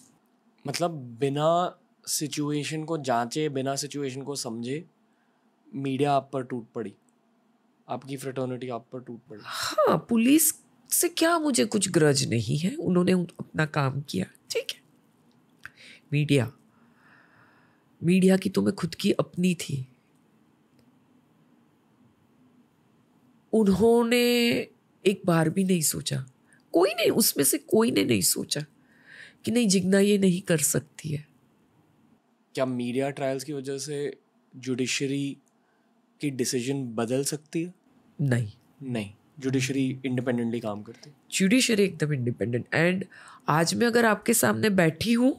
मतलब बिना सिचुएशन को जांचे, बिना सिचुएशन को समझे मीडिया आप पर टूट पड़ी, आपकी फ्रेटर्निटी आप पर टूट पड़ी। हाँ, पुलिस से क्या मुझे कुछ ग्रज नहीं है, उन्होंने अपना काम किया, ठीक है। मीडिया की तो मैं खुद की अपनी थी। उन्होंने एक बार भी नहीं सोचा, कोई नहीं, उसमें से कोई ने नहीं सोचा कि नहीं जिग्ना ये नहीं कर सकती है। क्या मीडिया ट्रायल्स की वजह से जुडिशरी की डिसीजन बदल सकती है? नहीं, जुडिशरी इंडिपेंडेंटली काम करती है। जुडिशरी एकदम इंडिपेंडेंट। एंड आज मैं अगर आपके सामने बैठी हूं,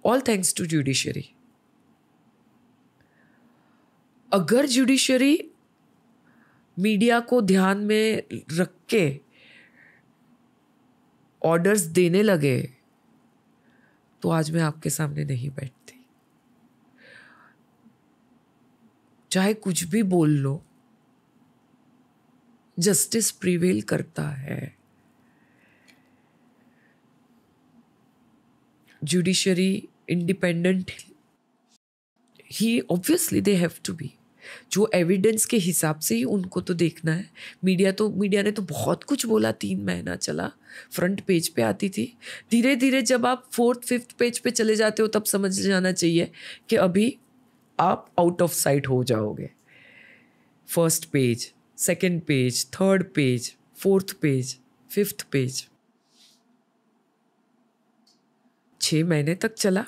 ऑल थैंक्स टू जुडिशरी। अगर जुडिशरी मीडिया को ध्यान में रख के ऑर्डर्स देने लगे तो आज मैं आपके सामने नहीं बैठती। चाहे कुछ भी बोल लो, जस्टिस प्रिवेल करता है। जुडिशरी इंडिपेंडेंट ही obviously they have to be. जो एविडेंस के हिसाब से ही उनको तो देखना है। मीडिया ने तो बहुत कुछ बोला, 3 महीना चला, फ्रंट पेज पे आती थी। धीरे धीरे जब आप 4th-5th पेज पे चले जाते हो तब समझ जाना चाहिए कि अभी आप आउट ऑफ साइट हो जाओगे। 1st page, 2nd page, 3rd page, 4th page, 5th page. 6 महीने तक चला।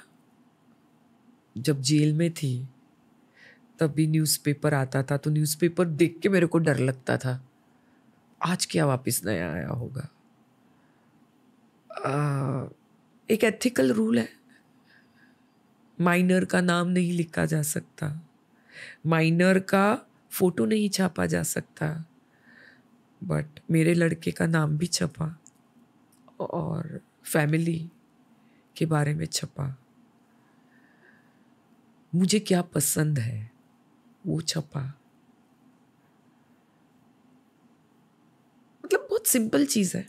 जब जेल में थी तब भी न्यूज़पेपर आता था, तो न्यूज़पेपर देख के मेरे को डर लगता था, आज क्या वापस नया आया होगा। एक एथिकल रूल है, माइनर का नाम नहीं लिखा जा सकता, माइनर का फोटो नहीं छापा जा सकता, बट मेरे लड़के का नाम भी छपा और फैमिली के बारे में छपा। मुझे क्या पसंद है वो छपा। मतलब बहुत सिंपल चीज है।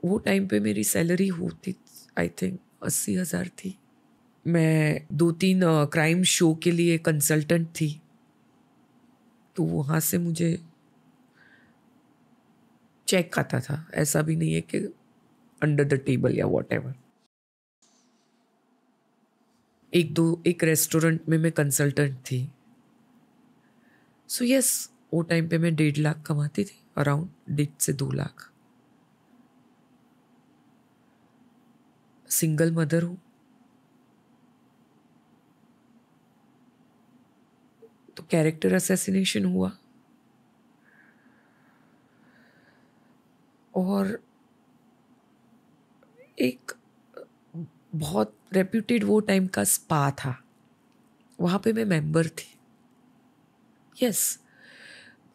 वो टाइम पे मेरी सैलरी होती आई थिंक 80,000 थी। मैं 2-3 क्राइम शो के लिए कंसल्टेंट थी, तो वहाँ से मुझे चेक आता था। ऐसा भी नहीं है कि अंडर द टेबल या व्हाटएवर। एक रेस्टोरेंट में मैं कंसल्टेंट थी। सो यस, वो टाइम पे मैं 1.5 लाख कमाती थी, अराउंड 1.5 से 2 लाख। सिंगल मदर हूँ, तो कैरेक्टर असैसिनेशन हुआ और एक बहुत रेप्यूटेड वो टाइम का स्पा था, वहाँ पे मैं मेंबर थी। Yes,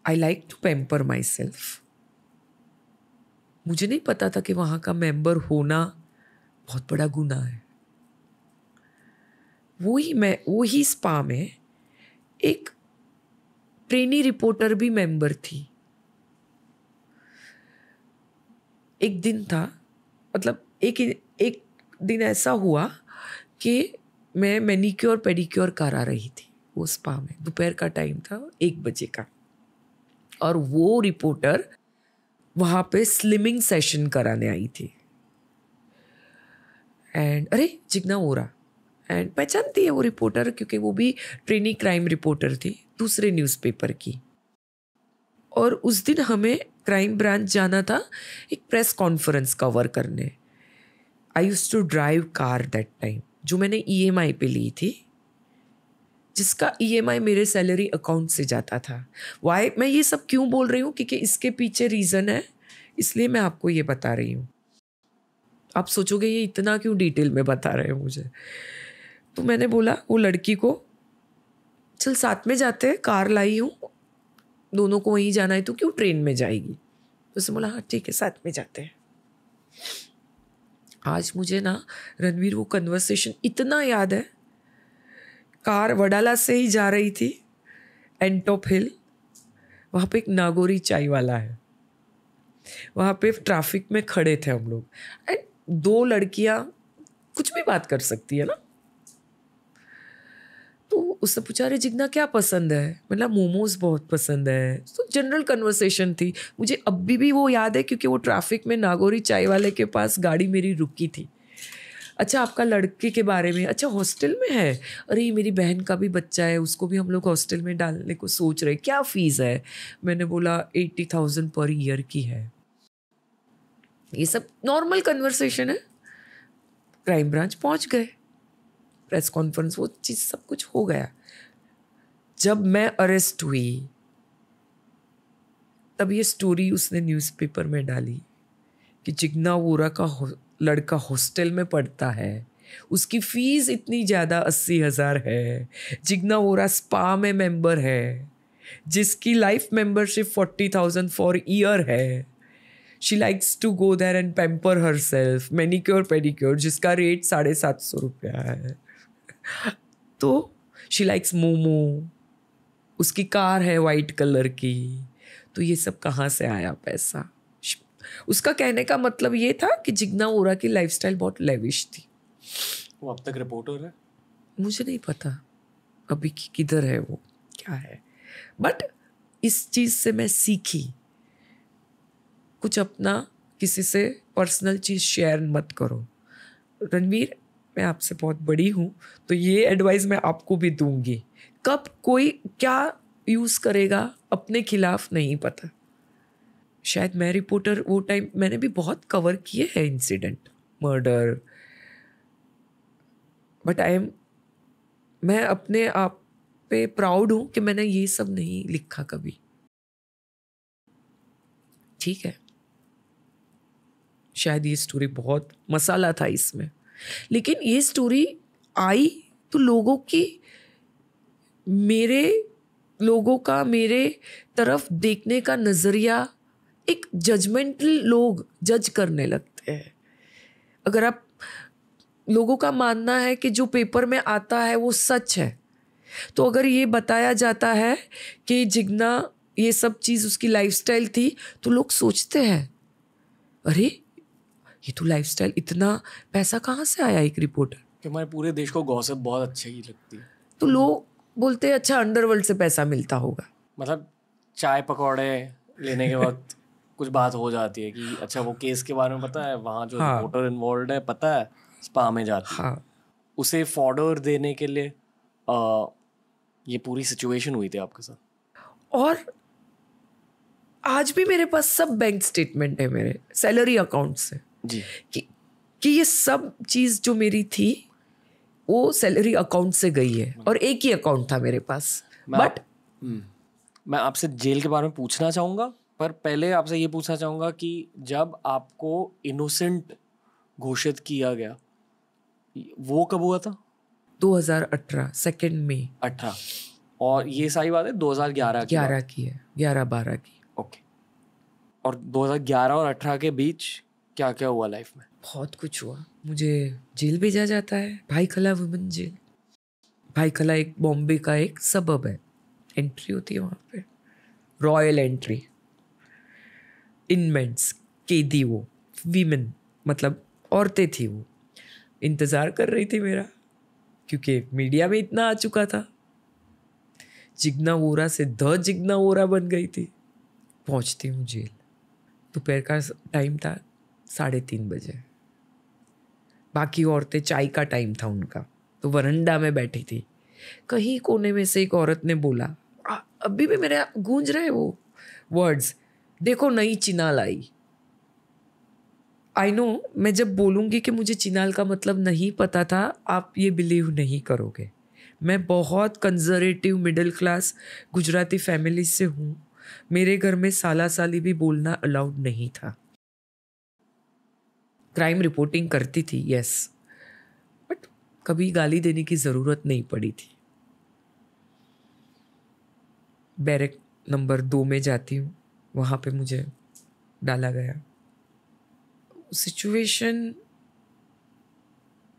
I like to pamper myself. मुझे नहीं पता था कि वहाँ का मेंबर होना बहुत बड़ा गुनाह है। वही स्पा में एक ट्रेनी रिपोर्टर भी मेंबर थी। एक दिन था, मतलब एक दिन ऐसा हुआ कि मैं मैनिक्योर पेडिक्योर करा रही थी वो स्पा में। दोपहर का टाइम था, 1 बजे का, और वो रिपोर्टर वहाँ पे स्लिमिंग सेशन कराने आई थी। एंड अरे जिग्ना वोरा, एंड पहचानती है वो रिपोर्टर क्योंकि वो भी ट्रेनी क्राइम रिपोर्टर थी दूसरे न्यूज़पेपर की। और उस दिन हमें क्राइम ब्रांच जाना था एक प्रेस कॉन्फ्रेंस कवर करने। I used to drive car that time, जो मैंने EMI पे ली थी, जिसका EMI मेरे सैलरी अकाउंट से जाता था। वाई मैं ये सब क्यों बोल रही हूँ, क्योंकि इसके पीछे रीज़न है, इसलिए मैं आपको ये बता रही हूँ। आप सोचोगे ये इतना क्यों डिटेल में बता रहे हो मुझे। तो मैंने बोला वो लड़की को, चल साथ में जाते हैं, कार लाई हूँ, दोनों को वहीं जाना है, तो क्यों ट्रेन में जाएगी। तो उसने बोला हाँ ठीक है, साथ में जाते हैं। आज मुझे ना रणवीर वो कन्वर्सेशन इतना याद है। कार वडाला से ही जा रही थी, एंटॉप हिल, वहाँ पे एक नागोरी चाय वाला है, वहाँ पे ट्रैफिक में खड़े थे हम लोग। एंड 2 लड़कियाँ कुछ भी बात कर सकती है ना। तो उसने पूछा अरे जिग्ना क्या पसंद है, मतलब मोमोज बहुत पसंद है। तो जनरल कन्वर्सेशन थी। मुझे अभी भी वो याद है क्योंकि वो ट्रैफिक में नागोरी चाय वाले के पास गाड़ी मेरी रुकी थी। अच्छा आपका लड़के के बारे में, अच्छा हॉस्टल में है, अरे मेरी बहन का भी बच्चा है, उसको भी हम लोग हॉस्टल में डालने को सोच रहे, क्या फीस है। मैंने बोला 80,000 पर ईयर की है। ये सब नॉर्मल कन्वर्सेशन है। क्राइम ब्रांच पहुंच गए, प्रेस कॉन्फ्रेंस, वो चीज़ सब कुछ हो गया। जब मैं अरेस्ट हुई तब ये स्टोरी उसने न्यूज़पेपर में डाली कि जिग्ना वोरा का लड़का हॉस्टल में पढ़ता है, उसकी फीस इतनी ज़्यादा 80,000 है, जिग्ना वोरा स्पा में मेंबर है, जिसकी लाइफ मेंबरशिप 40,000 फॉर ईयर है। She likes to go there and pamper herself, manicure pedicure, जिसका रेट 750 रुपया है। तो शी लाइक्स मोमो, उसकी कार है वाइट कलर की। तो ये सब कहाँ से आया पैसा। उसका कहने का मतलब ये था कि जिग्ना वोरा की लाइफस्टाइल बहुत लेविश थी। वो अब तक रिपोर्टर है, मुझे नहीं पता अभी किधर है वो, क्या है। बट इस चीज़ से मैं सीखी, कुछ अपना किसी से पर्सनल चीज़ शेयर मत करो। रणवीर मैं आपसे बहुत बड़ी हूँ, तो ये एडवाइस मैं आपको भी दूंगी। कब कोई क्या यूज़ करेगा अपने खिलाफ नहीं पता। शायद मैं रिपोर्टर वो टाइम मैंने भी बहुत कवर किए हैं इंसिडेंट, मर्डर, बट मैं अपने आप पे प्राउड हूँ कि मैंने ये सब नहीं लिखा कभी। ठीक है, शायद ये स्टोरी बहुत मसाला था इसमें, लेकिन ये स्टोरी आई तो लोगों का मेरे तरफ देखने का नज़रिया, एक जजमेंटल लोग जज करने लगते हैं। अगर आप लोगों का मानना है कि जो पेपर में आता है वो सच है। तो अगर ये बताया जाता है कि जिग्ना ये सब चीज़ उसकी लाइफस्टाइल थी, तो लोग सोचते हैं अरे ये तो लाइफस्टाइल, इतना पैसा कहाँ से आया एक रिपोर्टर। कि हमारे पूरे देश को गॉसिप बहुत अच्छी ही लगती है। तो लोग बोलते हैं अच्छा अंडरवर्ल्ड से पैसा मिलता होगा। मतलब चाय पकौड़े लेने के वक्त कुछ बात हो जाती है कि अच्छा वो केस के बारे में पता है, वहाँ जो हाँ। रिपोर्टर इन्वॉल्व है पता है, स्पा में जाती है। हाँ, उसे फॉर्डर देने के लिए ये पूरी सिचुएशन हुई थी आपके साथ। और आज भी मेरे पास सब बैंक स्टेटमेंट है मेरे सैलरी अकाउंट से जी। कि ये सब चीज़ जो मेरी थी वो सैलरी अकाउंट से गई है, और एक ही अकाउंट था मेरे पास। बट मैं आपसे जेल के बारे में पूछना चाहूँगा, पर पहले आपसे ये पूछना चाहूँगा कि जब आपको इनोसेंट घोषित किया गया वो कब हुआ था? 2018 2 मई 18। और ये सारी बातें 2011 की 11 की है, 11-12 की। ओके। और 2011 और 18 के बीच क्या क्या हुआ लाइफ में? बहुत कुछ हुआ। मुझे जेल भेजा जाता है, भाईखला वुमेन जेल। भाईखला एक बॉम्बे का एक सबब है, एंट्री होती है वहाँ पे, रॉयल एंट्री। इनमेंट्स कैदी, वो वीमेन मतलब औरतें थी, वो इंतज़ार कर रही थी मेरा, क्योंकि मीडिया में इतना आ चुका था। जिग्ना वोरा से द जिग्ना वोरा बन गई थी। पहुँचती हूँ जेल, दोपहर का टाइम था, 3:30 बजे। बाकी औरतें चाय का टाइम था उनका, तो वरंडा में बैठी थी। कहीं कोने में से एक औरत ने बोला, अभी भी मेरे गूंज रहे वो वर्ड्स, देखो नई चिनाल आई। आई नो, मैं जब बोलूँगी कि मुझे चिनाल का मतलब नहीं पता था, आप ये बिलीव नहीं करोगे। मैं बहुत conservative middle class Gujarati family से हूँ। मेरे घर में साला साली भी बोलना अलाउड नहीं था। क्राइम रिपोर्टिंग करती थी, यस, बट कभी गाली देने की ज़रूरत नहीं पड़ी थी। बैरक नंबर 2 में जाती हूँ, वहाँ पे मुझे डाला गया। सिचुएशन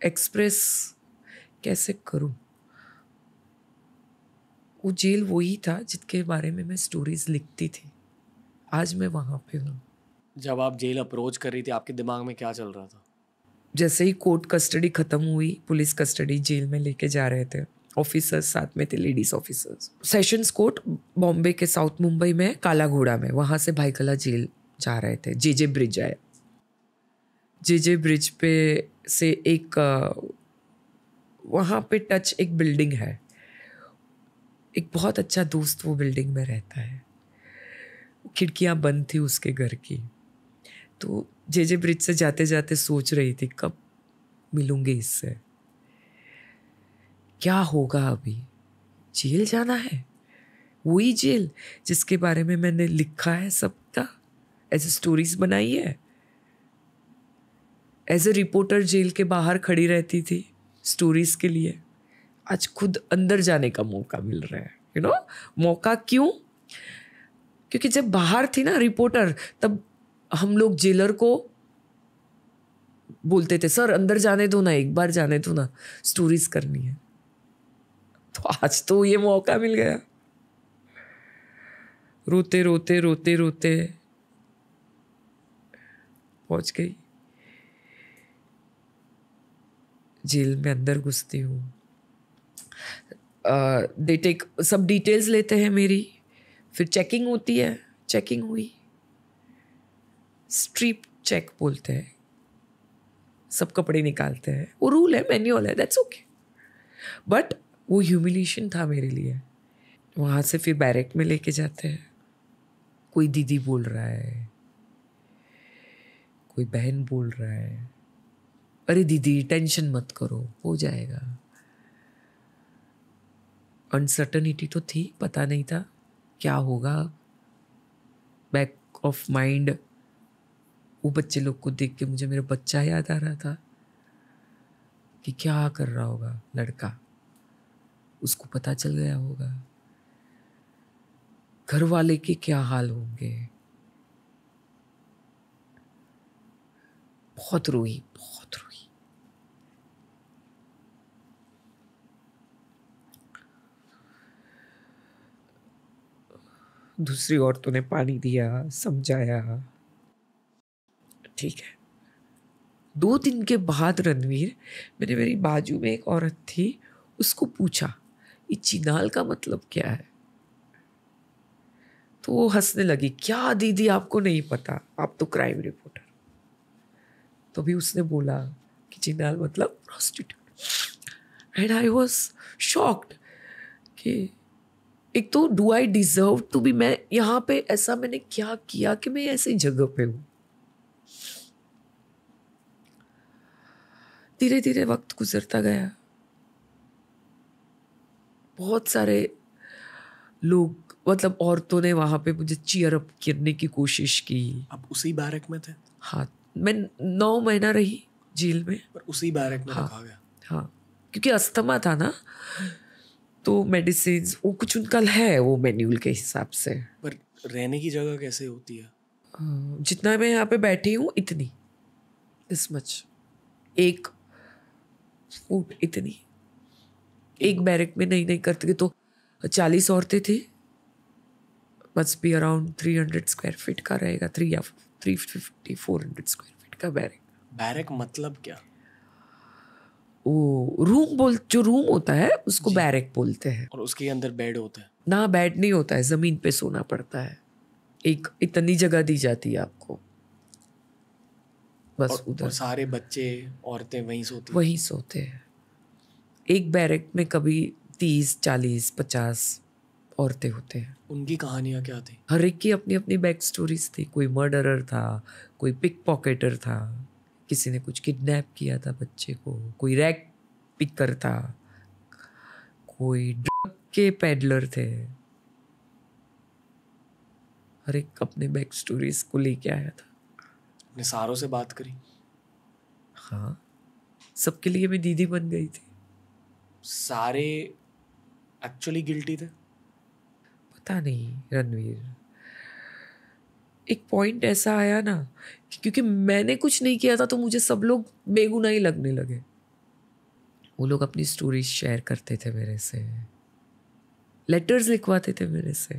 एक्सप्रेस कैसे करूँ? वो जेल वही था जिसके बारे में मैं स्टोरीज लिखती थी। आज मैं वहाँ पे हूँ। जब आप जेल अप्रोच कर रही थी, आपके दिमाग में क्या चल रहा था? जैसे ही कोर्ट कस्टडी ख़त्म हुई, पुलिस कस्टडी जेल में लेके जा रहे थे। ऑफिसर्स साथ में थे, ladies officers. Sessions court Bombay के साउथ मुंबई में काला घोड़ा में, वहाँ से भाईखला जेल जा रहे थे। जे ब्रिज आए। जे ब्रिज पे से एक वहाँ पे टच एक बिल्डिंग है। एक बहुत अच्छा दोस्त वो बिल्डिंग में रहता है। खिड़कियाँ बंद थी उसके घर की। तो जे ब्रिज से जाते जाते सोच रही थी कब मिलूंगी इससे, क्या होगा अभी। जेल जाना है, वही जेल जिसके बारे में मैंने लिखा है सबका, ऐसे स्टोरीज बनाई है। एज ए रिपोर्टर जेल के बाहर खड़ी रहती थी स्टोरीज के लिए। आज खुद अंदर जाने का मौका मिल रहा है। यू नो मौका क्यों? क्योंकि जब बाहर थी ना रिपोर्टर, तब हम लोग जेलर को बोलते थे, सर अंदर जाने दो ना, एक बार जाने दो ना, स्टोरीज करनी है। तो आज तो ये मौका मिल गया। रोते रोते रोते रोते पहुंच गई जेल में। अंदर घुसती हूँ, दे टेक सब डिटेल्स लेते हैं मेरी, फिर चेकिंग होती है। चेकिंग हुई, स्ट्रिप चेक बोलते हैं, सब कपड़े निकालते हैं। वो रूल है, मैन्युअल है, दैट्स ओके। बट वो ह्यूमिलिएशन था मेरे लिए। वहाँ से फिर बैरक में लेके जाते हैं। कोई दीदी बोल रहा है, कोई बहन बोल रहा है, अरे दीदी टेंशन मत करो, हो जाएगा। अनसर्टनिटी तो थी, पता नहीं था क्या होगा। बैक ऑफ माइंड वो बच्चे लोग को देख के मुझे मेरा बच्चा याद आ रहा था कि क्या कर रहा होगा लड़का, उसको पता चल गया होगा, घर वाले के क्या हाल होंगे। बहुत रोई, बहुत रोई। दूसरी औरतों ने पानी दिया, समझाया। ठीक है। 2 दिन के बाद रणवीर, मैंने मेरी बाजू में एक औरत थी, उसको पूछा ये चिनाल का मतलब क्या है? तो वो हंसने लगी, क्या दीदी आपको नहीं पता, आप तो क्राइम रिपोर्टर। तो भी उसने बोला कि चिनाल मतलब prostitute. And I was shocked कि एक तो do I deserve to be, मैं यहाँ पे ऐसा मैंने क्या किया कि मैं ऐसी जगह पे हूँ। धीरे धीरे वक्त गुजरता गया, बहुत सारे लोग मतलब औरतों ने वहां पे मुझे चीयर अप करने की कोशिश की। आप उसी बैरक में थे? हाँ, मैं 9 महीना रही जेल में। पर उसी बैरक में हाँ, रखा गया? हाँ, क्योंकि अस्थमा था ना, तो मेडिसिन वो कुछ उनका है वो मैन्यूअल के हिसाब से। पर रहने की जगह कैसे होती है? जितना मैं यहाँ पे बैठी हूँ इतनी, दिस मच, 1 फुट इतनी। एक बैरक में नहीं करते तो 40 औरतें थी, must be around 300 square feet का रहेगा, 3 या 350 400 स्क्वायर फीट का बैरक। बैरक मतलब क्या? वो जो रूम होता है उसको बैरक बोलते हैं। और उसके अंदर बेड होता है? ना, बेड नहीं होता है, जमीन पे सोना पड़ता है। एक इतनी जगह दी जाती है आपको, बस उधर। और सारे बच्चे औरतें वहीं सोती? वहीं सोते हैं। एक बैरक में कभी 30 40 50 औरतें होते हैं। उनकी कहानियां क्या थी? हर एक की अपनी अपनी बैक स्टोरीज थी। कोई मर्डरर था, कोई पिक पॉकेटर था, किसी ने कुछ किडनैप किया था बच्चे को, कोई रैक पिकर था, कोई ड्रग के पेडलर थे। हर एक अपने बैक स्टोरीज को लेके आया था। अपने सारों से बात करी? हाँ, सबके लिए मैं दीदी बन गई थी। सारे एक्चुअली गिल्टी थे? पता नहीं रणवीर, एक पॉइंट ऐसा आया ना कि क्योंकि मैंने कुछ नहीं किया था तो मुझे सब लोग बेगुनाह लगने लगे। वो लोग अपनी स्टोरी शेयर करते थे मेरे से, लेटर्स लिखवाते थे मेरे से,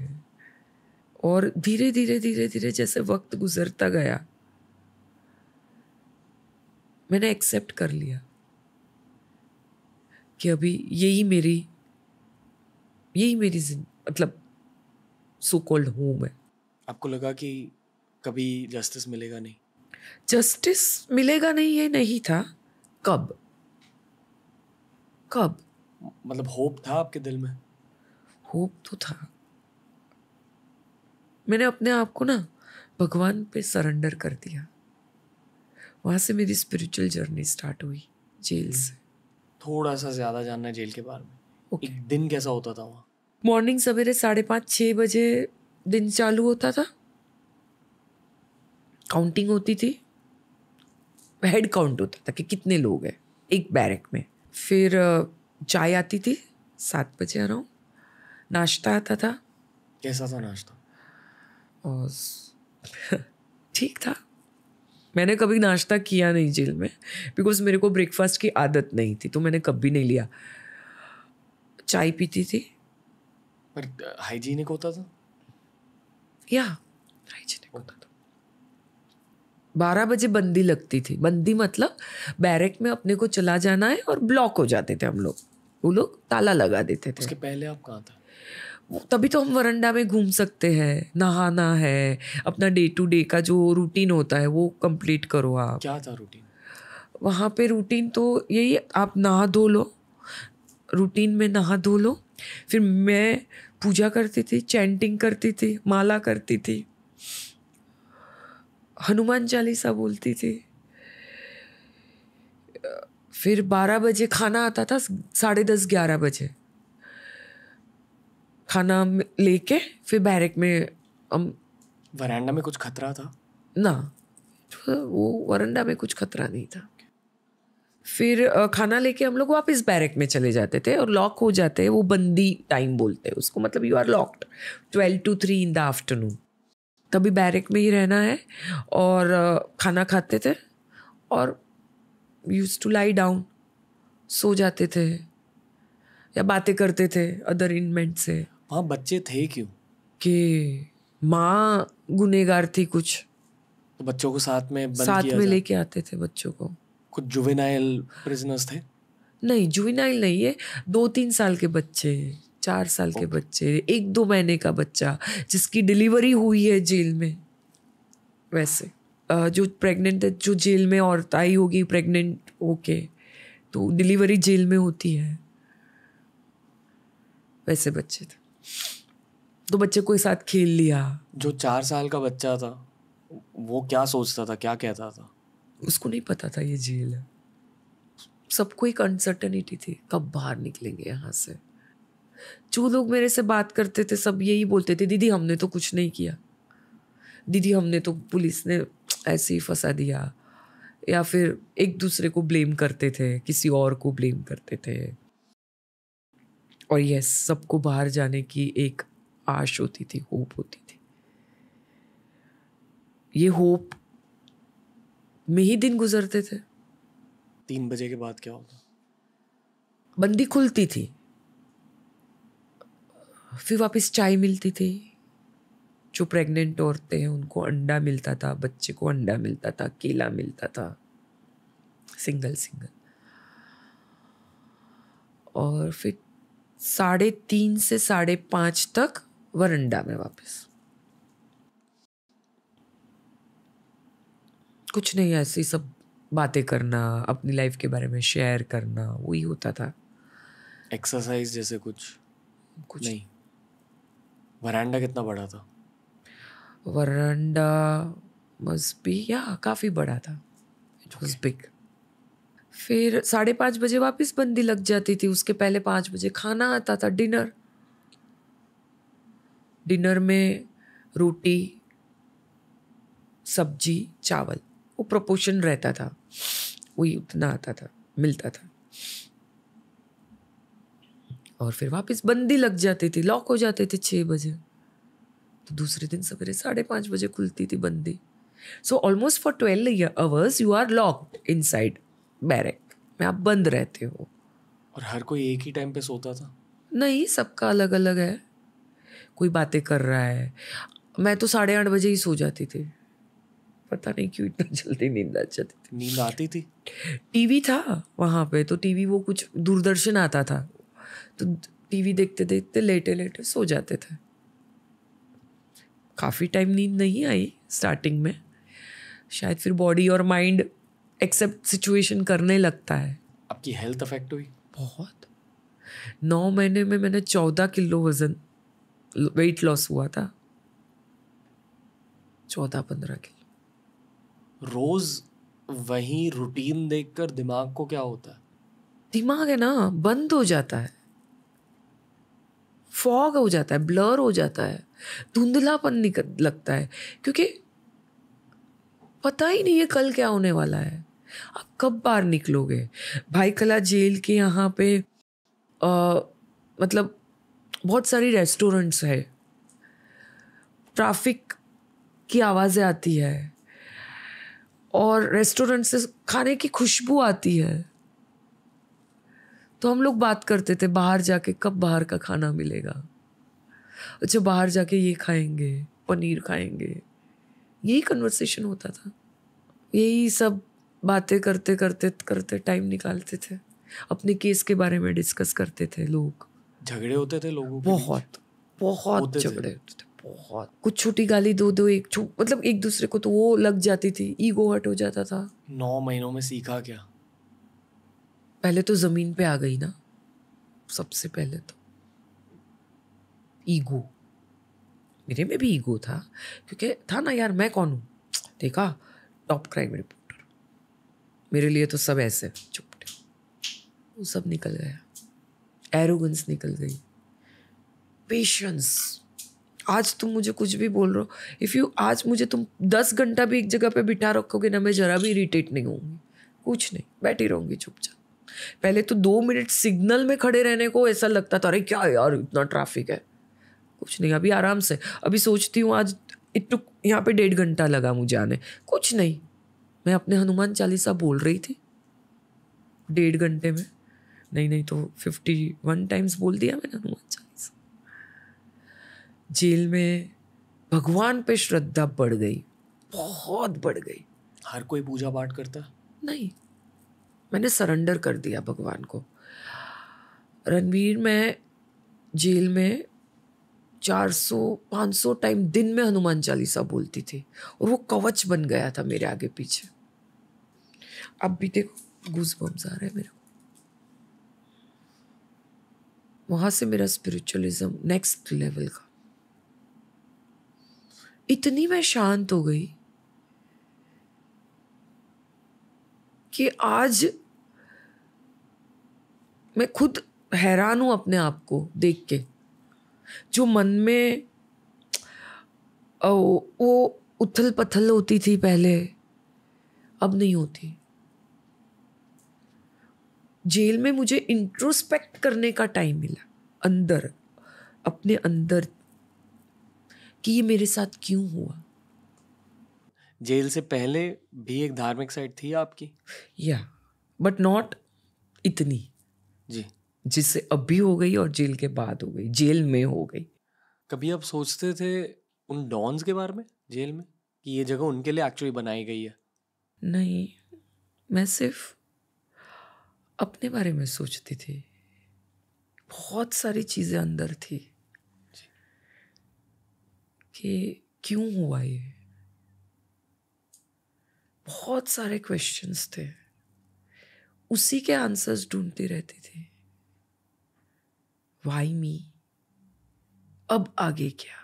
और धीरे धीरे जैसे वक्त गुजरता गया मैंने एक्सेप्ट कर लिया कि अभी यही मेरी मतलब सो कॉल्ड होम है। आपको लगा कि कभी जस्टिस मिलेगा नहीं? जस्टिस मिलेगा नहीं ये नहीं था। कब मतलब होप था आपके दिल में? होप तो था। मैंने अपने आप को ना भगवान पे सरेंडर कर दिया। वहां से मेरी स्पिरिचुअल जर्नी स्टार्ट हुई जेल से। थोड़ा सा ज्यादा जानना है जेल के बारे में। एक दिन कैसा होता था वहाँ? मॉर्निंग सवेरे 5:30-6 बजे दिन चालू होता था। काउंटिंग होती थी, हेड काउंट होता था कि कितने लोग हैं एक बैरक में। फिर चाय आती थी 7 बजे अराउंड, नाश्ता आता था। कैसा था नाश्ता? और ठीक था। मैंने कभी नाश्ता किया नहीं जेल में, बिकॉज मेरे को ब्रेकफास्ट की आदत नहीं थी, तो मैंने कभी नहीं लिया। चाय पीती थी। पर हाइजीनिक होता था? या हाइजीनिक होता था। 12 बजे बंदी लगती थी। बंदी मतलब बैरक में अपने को चला जाना है और ब्लॉक हो जाते थे हम लोग। वो लोग ताला लगा देते थे। उसके पहले आप कहाँ थे? तभी तो हम वरंडा में घूम सकते हैं, नहाना है, अपना डे टू डे का जो रूटीन होता है वो कंप्लीट करो आप। क्या था रूटीन वहाँ पे? रूटीन तो यही, आप नहा धो लो, रूटीन में नहा धो लो। फिर मैं पूजा करती थी, चैंटिंग करती थी, माला करती थी, हनुमान चालीसा बोलती थी। फिर 12 बजे खाना आता था, 10:30 11 बजे खाना लेके फिर बैरक में हम। वरांडा में कुछ खतरा था? ना, वो वरांडा में कुछ खतरा नहीं था। फिर खाना लेके हम लोग वापस बैरक में चले जाते थे और लॉक हो जाते हैं। वो बंदी टाइम बोलते हैं उसको, मतलब you are locked 12 to 3 in the afternoon. तभी बैरक में ही रहना है। और खाना खाते थे और यूज्ड टू लाई डाउन, सो जाते थे या बातें करते थे अदर इनमेट से। वहाँ बच्चे थे क्यों? कि माँ गुनेगार थी कुछ, तो बच्चों को साथ में बंद साथ किया में जाए। लेके आते थे बच्चों को। कुछ जुवेनाइल प्रिजनर्स थे। नहीं, जुवेनाइल नहीं है, 2-3 साल के बच्चे, 4 साल के बच्चे, 1-2 महीने का बच्चा जिसकी डिलीवरी हुई है जेल में। वैसे जो प्रेग्नेंट है, जो जेल में औरत आई होगी प्रेग्नेंट होके, तो डिलीवरी जेल में होती है, वैसे बच्चे थे। तो बच्चे को साथ खेल लिया। जो 4 साल का बच्चा था वो क्या सोचता था, क्या कहता था? उसको नहीं पता था ये जेल है। सबको एक अनसर्टेनिटी थी, कब बाहर निकलेंगे यहाँ से। जो लोग मेरे से बात करते थे सब यही बोलते थे, दीदी हमने तो कुछ नहीं किया, दीदी हमने तो, पुलिस ने ऐसे ही फंसा दिया, या फिर एक दूसरे को ब्लेम करते थे, किसी और को ब्लेम करते थे। और यस, सबको बाहर जाने की एक आश होती थी, होप होती थी। ये होप में ही दिन गुजरते थे। 3 बजे के बाद क्या होता? बंदी खुलती थी, फिर वापस चाय मिलती थी। जो प्रेग्नेंट औरतें हैं उनको अंडा मिलता था, बच्चे को अंडा मिलता था, केला मिलता था, सिंगल। और फिर 3:30 से 5:30 तक वरंडा में वापस। कुछ नहीं, ऐसी सब बातें करना, अपनी लाइफ के बारे में शेयर करना, वही होता था। एक्सरसाइज जैसे कुछ नहीं? वरांडा कितना बड़ा था? वरंडा मस्ट बी, या काफ़ी बड़ा था, इट वाज बिग। फिर 5:30 बजे वापस बंदी लग जाती थी। उसके पहले 5 बजे खाना आता था, डिनर में रोटी, सब्जी, चावल, वो प्रोपोर्शन रहता था, वही उतना आता था, मिलता था। और फिर वापस बंदी लग जाती थी, लॉक हो जाते थे 6 बजे। तो दूसरे दिन सवेरे 5:30 बजे खुलती थी बंदी। So almost for 12 hours you are locked inside barrack में, आप बंद रहते हो। और हर कोई एक ही टाइम पे सोता था? नहीं, सबका अलग अलग है। कोई बातें कर रहा है। मैं तो 8:30 बजे ही सो जाती थी, पता नहीं क्यों इतना जल्दी नींद आ जाती थी। नींद आती थी? टीवी था वहाँ पे, तो टीवी, वो कुछ दूरदर्शन आता था, तो टीवी देखते देखते लेटे लेटे सो जाते थे। काफ़ी टाइम नींद नहीं आई स्टार्टिंग में, शायद फिर बॉडी और माइंड एक्सेप्ट सिचुएशन करने लगता है। आपकी हेल्थ अफेक्ट हुई? बहुत। 9 महीने में मैंने 14 किलो वजन, वेट लॉस हुआ था, 14-15 किलो। रोज वही रूटीन देखकर दिमाग को क्या होता है? दिमाग है ना, बंद हो जाता है, फॉग हो जाता है, ब्लर हो जाता है, धुंधलापन लगता है, क्योंकि पता ही नहीं है कल क्या होने वाला है, आप कब बाहर निकलोगे। भाई कला जेल के यहाँ पे मतलब बहुत सारी रेस्टोरेंट्स है, ट्रैफिक की आवाज़ें आती है, और रेस्टोरेंट से खाने की खुशबू आती है। तो हम लोग बात करते थे बाहर जाके, कब बाहर का खाना मिलेगा, अच्छा बाहर जाके ये खाएंगे, पनीर खाएंगे, यही कन्वर्सेशन होता था। यही सब बातें करते करते करते टाइम निकालते थे, अपने केस के बारे में डिस्कस करते थे लोग। झगड़े होते थे लोगों के? बहुत झगड़े होते थे, बहुत। कुछ छोटी गाली दो मतलब एक दूसरे को तो वो लग जाती थी, ईगो हर्ट हो जाता था। 9 महीनों में सीखा क्या? पहले तो जमीन पे आ गई ना, सबसे पहले तो ईगो। मेरे में भी ईगो था, क्योंकि था ना यार, मैं कौन हूँ, देखा टॉप क्राइम रिपोर्टर, मेरे लिए तो सब ऐसे चुपटे। वो सब निकल गया, एरोगेंस निकल गई, पेशेंस। आज तुम मुझे कुछ भी बोल रहे हो, आज मुझे तुम 10 घंटा भी एक जगह पे बिठा रखोगे ना, मैं जरा भी इरिटेट नहीं होंगी, कुछ नहीं, बैठी रहूंगी चुपचाप। पहले तो 2 मिनट सिग्नल में खड़े रहने को ऐसा लगता था, अरे क्या यार इतना ट्रैफिक है, कुछ नहीं, अभी आराम से। अभी सोचती हूँ आज यहाँ पे 1.5 घंटा लगा मुझे आने, कुछ नहीं, मैं अपने हनुमान चालीसा बोल रही थी 1.5 घंटे में, नहीं तो 51 टाइम्स बोल दिया मैंने हनुमान चालीसा। जेल में भगवान पे श्रद्धा बढ़ गई, बहुत बढ़ गई। हर कोई पूजा पाठ करता है? नहीं, मैंने सरेंडर कर दिया भगवान को। रणवीर, मैं जेल में 400-500 टाइम दिन में हनुमान चालीसा बोलती थी और वो कवच बन गया था मेरे आगे पीछे। अब भी देखो गूज़बम्स आ रहे हैं मेरे को। वहां से मेरा स्पिरिचुअलिज्म नेक्स्ट लेवल का। इतनी मैं शांत हो गई कि आज मैं खुद हैरान हूं अपने आप को देख के। जो मन में वो उथल पथल होती थी पहले, अब नहीं होती। जेल में मुझे इंट्रोस्पेक्ट करने का टाइम मिला अंदर, अपने अंदर, कि ये मेरे साथ क्यों हुआ। जेल से पहले भी एक धार्मिक साइड थी आपकी? या बट नॉट इतनी जी। जिससे अभी हो गई और जेल के बाद हो गई, जेल में हो गई। कभी आप सोचते थे उन डॉन्स के बारे में जेल में, कि ये जगह उनके लिए एक्चुअली बनाई गई है? नहीं, मैं सिर्फ अपने बारे में सोचती थी। बहुत सारी चीजें अंदर थी कि क्यों हुआ ये। बहुत सारे क्वेश्चंस थे, उसी के आंसर्स ढूंढती रहती थी। व्हाई मी? अब आगे क्या?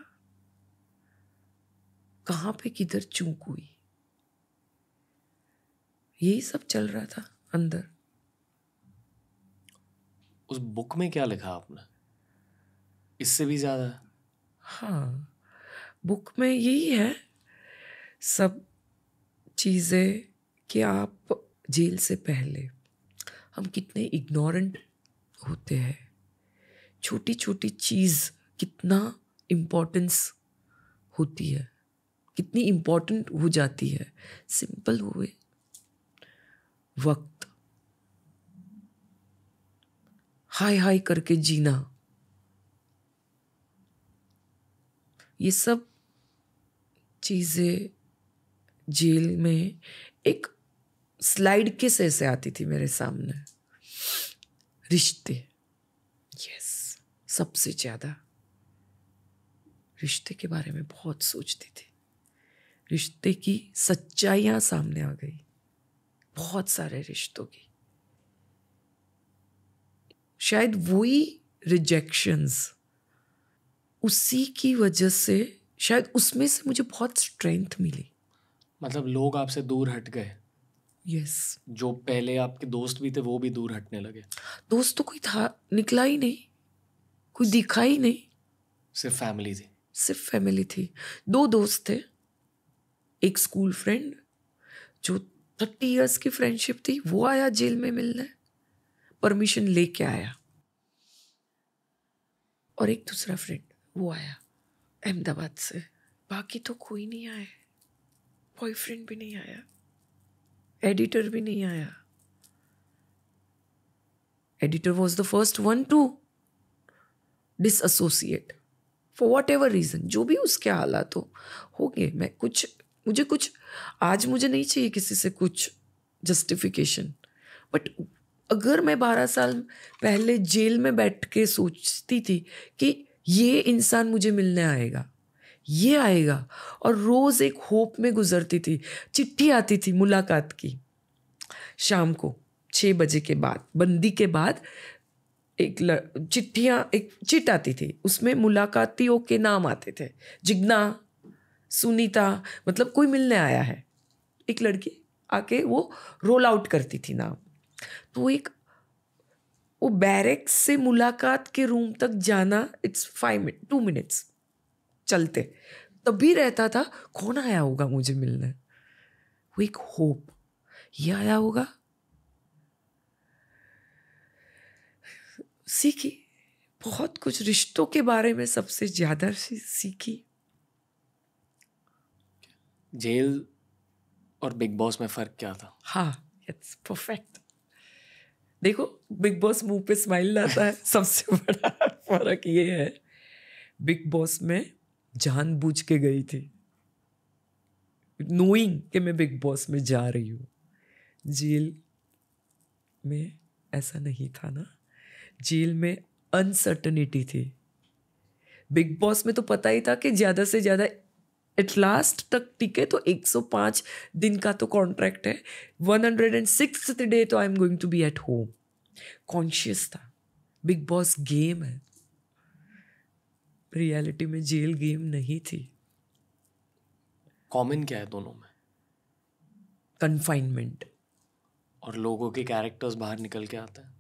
कहां पे किधर चूक हुई? यही सब चल रहा था अंदर। उस बुक में क्या लिखा आपने? इससे भी ज्यादा? हाँ, बुक में यही है सब चीज़ें कि आप जेल से पहले हम कितने इग्नोरेंट होते हैं। छोटी छोटी चीज़ कितना इम्पोर्टेंस होती है, कितनी इम्पोर्टेंट हो जाती है। सिंपल हुए वक्त, हाय हाय करके जीना, ये सब चीज़ें जेल में एक स्लाइड के से आती थी मेरे सामने। रिश्ते, यस, सबसे ज़्यादा रिश्ते के बारे में बहुत सोचती थी। रिश्ते की सच्चाइयाँ सामने आ गई, बहुत सारे रिश्तों की। शायद वही रिजेक्शंस, उसी की वजह से, शायद उसमें से मुझे बहुत स्ट्रेंथ मिली। मतलब लोग आपसे दूर हट गए? यस। जो पहले आपके दोस्त भी थे वो भी दूर हटने लगे? दोस्त तो कोई था, निकला ही नहीं, कोई दिखा ही नहीं। सिर्फ फैमिली थी? सिर्फ फैमिली थी। 2 दोस्त थे, एक स्कूल फ्रेंड जो 30 इयर्स की फ्रेंडशिप थी, वो आया जेल में मिलने, परमिशन लेके आया। और एक दूसरा फ्रेंड वो आया अहमदाबाद से। बाकी तो कोई नहीं आया। बॉयफ्रेंड भी नहीं आया, एडिटर भी नहीं आया। Editor was the first one to disassociate for whatever reason. जो भी उसके हालात हो गए। मुझे कुछ आज मुझे नहीं चाहिए किसी से कुछ जस्टिफिकेशन। बट अगर मैं 12 साल पहले जेल में बैठ के सोचती थी कि ये इंसान मुझे मिलने आएगा, ये आएगा, और रोज एक होप में गुजरती थी। चिट्ठी आती थी मुलाकात की, शाम को 6 बजे के बाद, बंदी के बाद एक चिट आती थी। उसमें मुलाकातियों के नाम आते थे, जिग्ना, सुनीता, मतलब कोई मिलने आया है। एक लड़की आके वो रोल आउट करती थी नाम। तो वो बैरेक्स से मुलाकात के रूम तक जाना, इट्स 2 मिनट्स चलते, तभी रहता था कौन आया होगा मुझे मिलने। वो एक होप, ये आया होगा। सीखी बहुत कुछ, रिश्तों के बारे में सबसे ज्यादा सीखी। जेल और बिग बॉस में फर्क क्या था? हाँ, इट्स परफेक्ट। देखो, बिग बॉस मुंह पे स्माइल लाता है, सबसे बड़ा फर्क ये है। बिग बॉस में जानबूझ के गई थी, नोइंग कि मैं बिग बॉस में जा रही हूँ। जेल में ऐसा नहीं था ना, जेल में अनसर्टनिटी थी। बिग बॉस में तो पता ही था कि ज़्यादा से ज़्यादा एट लास्ट तक टिके तो 105 दिन का तो कॉन्ट्रैक्ट है, 106th डे तो I am going to be at home. Conscious था, बिग बॉस गेम है, रियलिटी में जेल गेम नहीं थी। कॉमन क्या है दोनों में? कन्फाइनमेंट। और लोगों के कैरेक्टर्स बाहर निकल के आते हैं।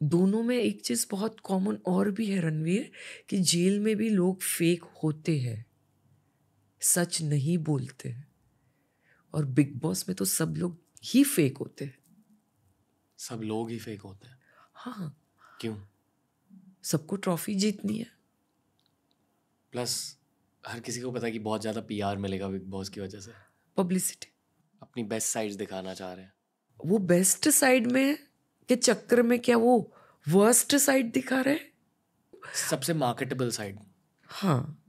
दोनों में एक चीज़ बहुत कॉमन और भी है रणवीर, कि जेल में भी लोग फेक होते हैं, सच नहीं बोलते हैं। और बिग बॉस में तो सब लोग ही फेक होते हैं। सब लोग ही फेक होते हैं? हाँ। क्यों? सबको ट्रॉफी जीतनी है। प्लस हर किसी को पता है कि बहुत ज़्यादा पीआर मिलेगा बिग बॉस की वजह से। पब्लिसिटी। अपनी बेस्ट साइड्स दिखाना चाह रहे हैं। वो बेस्ट साइड में के चक्कर में क्या वो वर्स्ट साइड दिखा रहे? सबसे मार्केटेबल साइड। हाँ,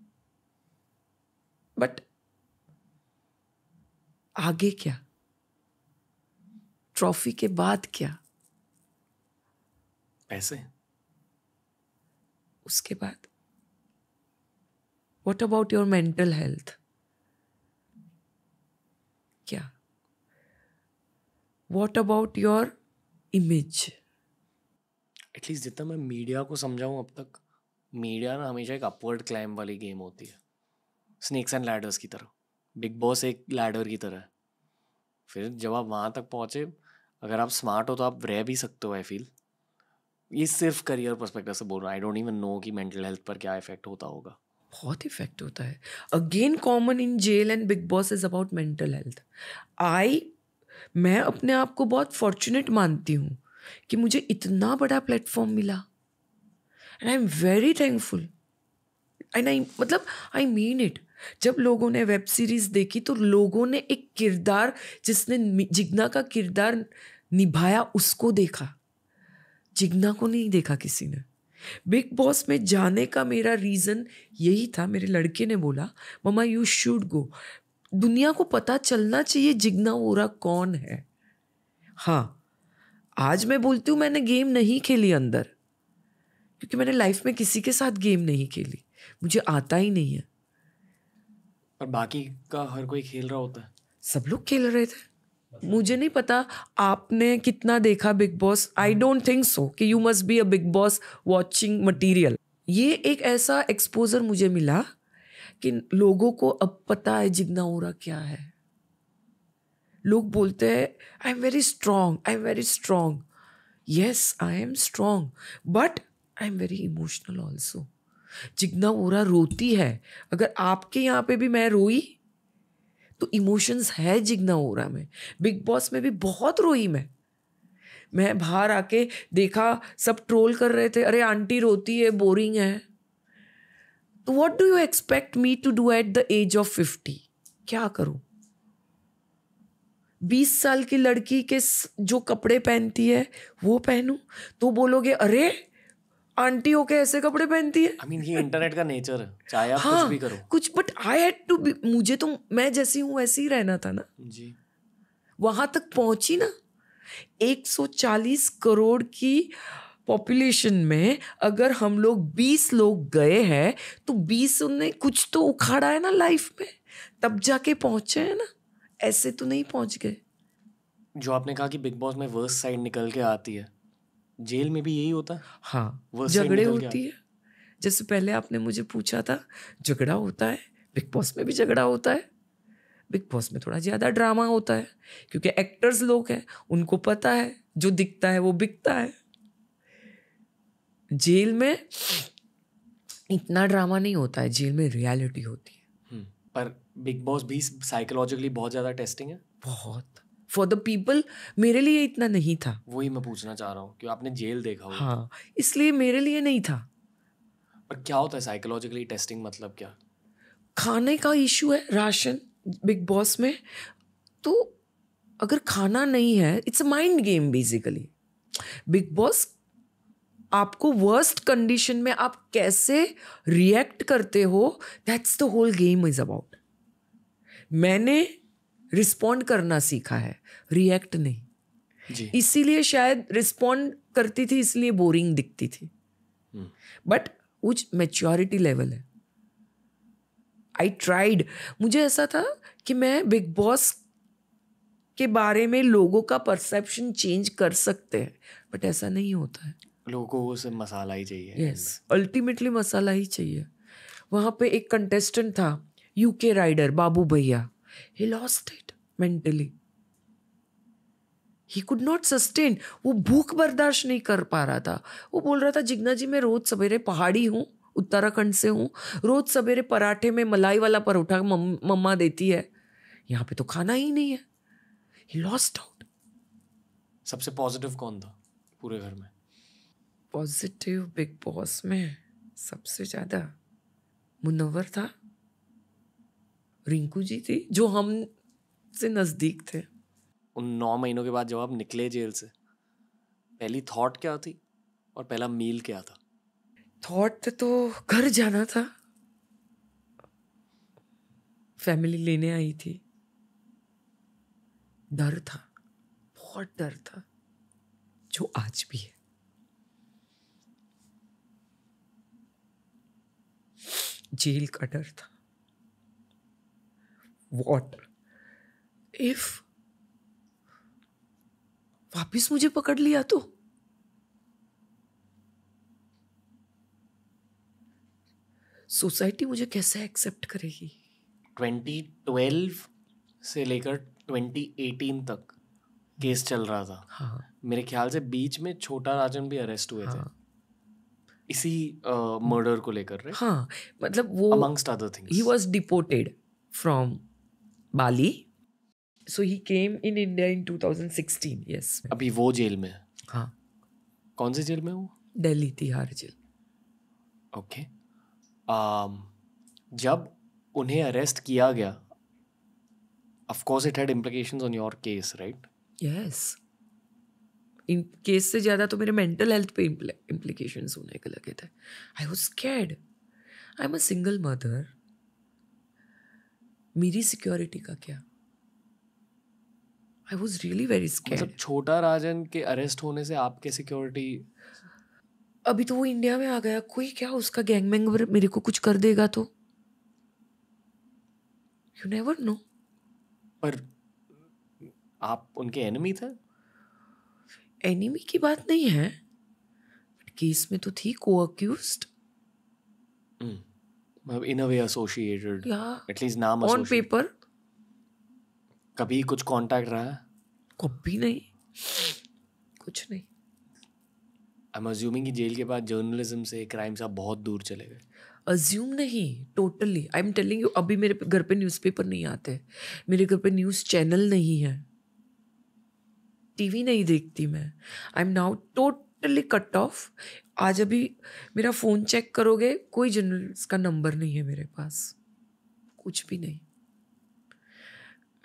बट आगे क्या? ट्रॉफी के बाद क्या? पैसे। उसके बाद what about your mental health? क्या? What about your image? At least जितना मैं मीडिया को समझाऊँ अब तक, मीडिया ना हमेशा एक अपवर्ड क्लाइम वाली गेम होती है, स्नेक्स एंड लैडर्स की तरह। बिग बॉस एक लैडर की तरह है। फिर जब आप वहाँ तक पहुँचे, अगर आप स्मार्ट हो तो आप रह भी सकते हो। आई फील ये सिर्फ करियर पर्सपेक्टिव से बोल रहा हूँ। आई डोंट इवन नो कि मेंटल हेल्थ पर क्या इफेक्ट होता होगा। बहुत इफेक्ट होता है। Again common in jail and Bigg Boss is about mental health. मैं अपने आप को बहुत फॉर्चुनेट मानती हूँ कि मुझे इतना बड़ा प्लेटफॉर्म मिला, and I am very thankful. And I mean it. जब लोगों ने वेब सीरीज देखी तो लोगों ने एक किरदार, जिसने जिग्ना का किरदार निभाया, उसको देखा। जिग्ना को नहीं देखा किसी ने। बिग बॉस में जाने का मेरा रीज़न यही था। मेरे लड़के ने बोला, मम्मा यू शुड गो, दुनिया को पता चलना चाहिए जिग्ना वोरा कौन है। हाँ, आज मैं बोलती हूँ मैंने गेम नहीं खेली अंदर, क्योंकि मैंने लाइफ में किसी के साथ गेम नहीं खेली, मुझे आता ही नहीं है। पर बाकी का हर कोई खेल रहा होता है। सब लोग खेल रहे थे। मुझे नहीं पता आपने कितना देखा Bigg Boss. I don't think so कि you must be a Bigg Boss watching material. ये एक ऐसा एक्सपोजर मुझे मिला कि लोगों को अब पता है जिग्ना वोरा क्या है। लोग बोलते हैं आई am very strong, I am very strong. Yes, I am strong, but I am very emotional also. Jigna Vora रोती है। अगर आपके यहाँ पे भी मैं रोई तो इमोशंस है जिग्ना वोरा में। बिग बॉस में भी बहुत रोई मैं बाहर आके देखा, सब ट्रोल कर रहे थे, अरे आंटी रोती है, बोरिंग है। तो what do you expect me to do at the age of 50? क्या करूं? 20 साल की लड़की के जो कपड़े पहनती है वो पहनूं तो बोलोगे अरे आंटी होके ऐसे कपड़े पहनती है। आई मीन ये इंटरनेट का नेचर है, चाहे आप कुछ भी करो। कुछ, but I had to be, मुझे तो मैं जैसी हूं वैसे ही रहना था ना जी। वहां तक पहुंची ना। 140 करोड़ की पॉपुलेशन में अगर हम लोग 20 लोग गए हैं तो 20 ने कुछ तो उखाड़ा है ना लाइफ में, तब जाके पहुंचे हैं ना, ऐसे तो नहीं पहुंच गए। जो आपने कहा कि बिग बॉस में वर्स्ट साइड निकल के आती है, जेल में भी यही होता है? हाँ, Worst side झगड़े निकल के होती है। जैसे पहले आपने मुझे पूछा था, झगड़ा होता है, बिग बॉस में भी झगड़ा होता है। बिग बॉस में थोड़ा ज़्यादा ड्रामा होता है क्योंकि एक्टर्स लोग हैं, उनको पता है जो दिखता है वो बिकता है। जेल में इतना ड्रामा नहीं होता है, जेल में रियलिटी होती है। पर बिग बॉस भी साइकोलॉजिकली बहुत ज़्यादा टेस्टिंग है। बहुत फॉर द पीपल। मेरे लिए इतना नहीं था। वही मैं पूछना चाह रहा हूँ कि आपने जेल देखा हो। हाँ, इसलिए मेरे लिए नहीं था। पर क्या होता है साइकोलॉजिकली टेस्टिंग? मतलब क्या? खाने का इशू है, राशन बिग बॉस में। तो अगर खाना नहीं है, it's a mind game basically. Bigg Boss आपको वर्स्ट कंडीशन में आप कैसे रिएक्ट करते हो, that's the whole game is about. मैंने रिस्पॉन्ड करना सीखा है, रिएक्ट नहीं. जी. इसीलिए शायद रिस्पॉन्ड करती थी, इसलिए बोरिंग दिखती थी. बट कुछ मैच्योरिटी लेवल है. I tried. मुझे ऐसा था कि मैं बिग बॉस के बारे में लोगों का परसेप्शन चेंज कर सकते हैं, बट ऐसा नहीं होता है. लोगों को सिर्फ मसाला ही चाहिए. यस, अल्टीमेटली मसाला ही चाहिए. वहां पे एक कंटेस्टेंट था, यूके राइडर बाबू भैया. He lost it mentally. He could not sustain. वो भूख बर्दाश्त नहीं कर पा रहा था. वो बोल रहा था, जिग्ना जी मैं रोज सवेरे पहाड़ी हूँ, उत्तराखंड से हूँ, रोज सवेरे पराठे में मलाई वाला परोठा मम्मा देती है, यहाँ पे तो खाना ही नहीं है. He lost out. सबसे पॉजिटिव कौन था पूरे घर में? पॉजिटिव बिग बॉस में सबसे ज्यादा मुनव्वर था, रिंकू जी थी जो हम से नजदीक थे. उन 9 महीनों के बाद जब आप निकले जेल से, पहली थॉट क्या थी और पहला मील क्या था? थॉट तो घर जाना था. फैमिली लेने आई थी. डर था, बहुत डर था, जो आज भी है. जेल का डर था. What if वापिस मुझे पकड़ लिया तो? सोसाइटी मुझे कैसे एक्सेप्ट करेगी? 2012 से लेकर 2018 तक केस चल रहा था. हाँ. मेरे ख्याल से बीच में छोटा राजन भी अरेस्ट हुए थे इसी मर्डर को लेकर, राइट? हाँ, मतलब वो amongst other things. he was deported from Bali, so he came in India in 2016. Yes. अभी वो जेल में है. हाँ, कौन सी जेल में वो? दिल्ली तिहाड़ जेल. ओके. जब उन्हें अरेस्ट किया गया, of course it had implications on your case, right? Yes. In case से ज्यादा तो मेरे मेंटल हेल्थ पे इम्प्लीकेशंस होने के लगे थे. I was scared. I am a single mother. मेरी सिक्योरिटी का क्या? I was really very scared. मतलब छोटा राजन के अरेस्ट होने से आपके सिक्योरिटी? अभी तो वो इंडिया में आ गया, कोई क्या उसका गैंग मेंबर मेरे को कुछ कर देगा तो? You never know. पर आप उनके एनिमी थे? एनिमी की बात नहीं है, बट केस में तो थी को अक्यूज्ड. इन अ वे एसोसिएटेड, या एटलीस्ट नाम ऑन associated. पेपर. कभी कुछ कांटेक्ट रहा है? कभी नहीं, कुछ नहीं. आई एम अज्यूमिंग कि जेल के बाद जर्नलिज्म से, क्राइम से आप बहुत दूर चले गए. अज्यूम नहीं, totally. I am telling you, अभी मेरे घर पे न्यूज़पेपर नहीं आते, मेरे घर पे न्यूज़ चैनल नहीं है, टीवी नहीं देखती मैं. I am now totally cut off. आज अभी मेरा फ़ोन चेक करोगे, कोई जर्नलिस्ट का नंबर नहीं है मेरे पास, कुछ भी नहीं.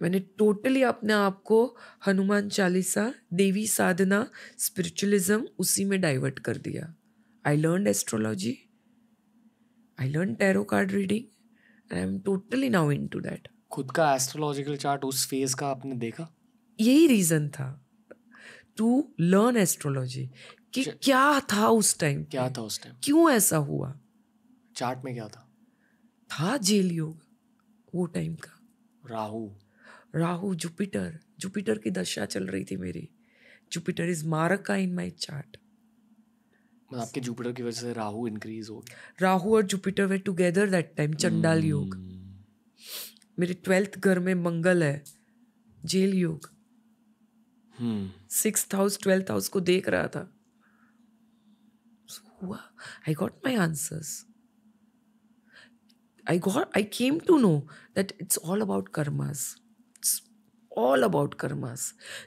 मैंने टोटली अपने आप को हनुमान चालीसा, देवी साधना, स्पिरिचुअलिज्म उसी में डाइवर्ट कर दिया. I learn astrology, I learn tarot card reading, I am totally now into that. खुद का एस्ट्रोलॉजिकल चार्ट उस फेज का आपने देखा? यही रीजन था टू लर्न एस्ट्रोलॉजी कि क्या था उस टाइम, क्या था उस टाइम, क्यों ऐसा हुआ. चार्ट में क्या था जेल योग वो टाइम का. राहु, जुपिटर की दशा चल रही थी मेरी. Jupiter is maraka in my chart. मतलब आपके जुपिटर की वजह से राहु इंक्रीज हो गया. राहु और Jupiter way together that time. चंडाल योग. मेरे 12th घर में मंगल है. जेल योग. 6th हाउस 12th हाउस को देख रहा था. हुआ. I got my answers. I came to know that it's all about karmas. It's all about karmas.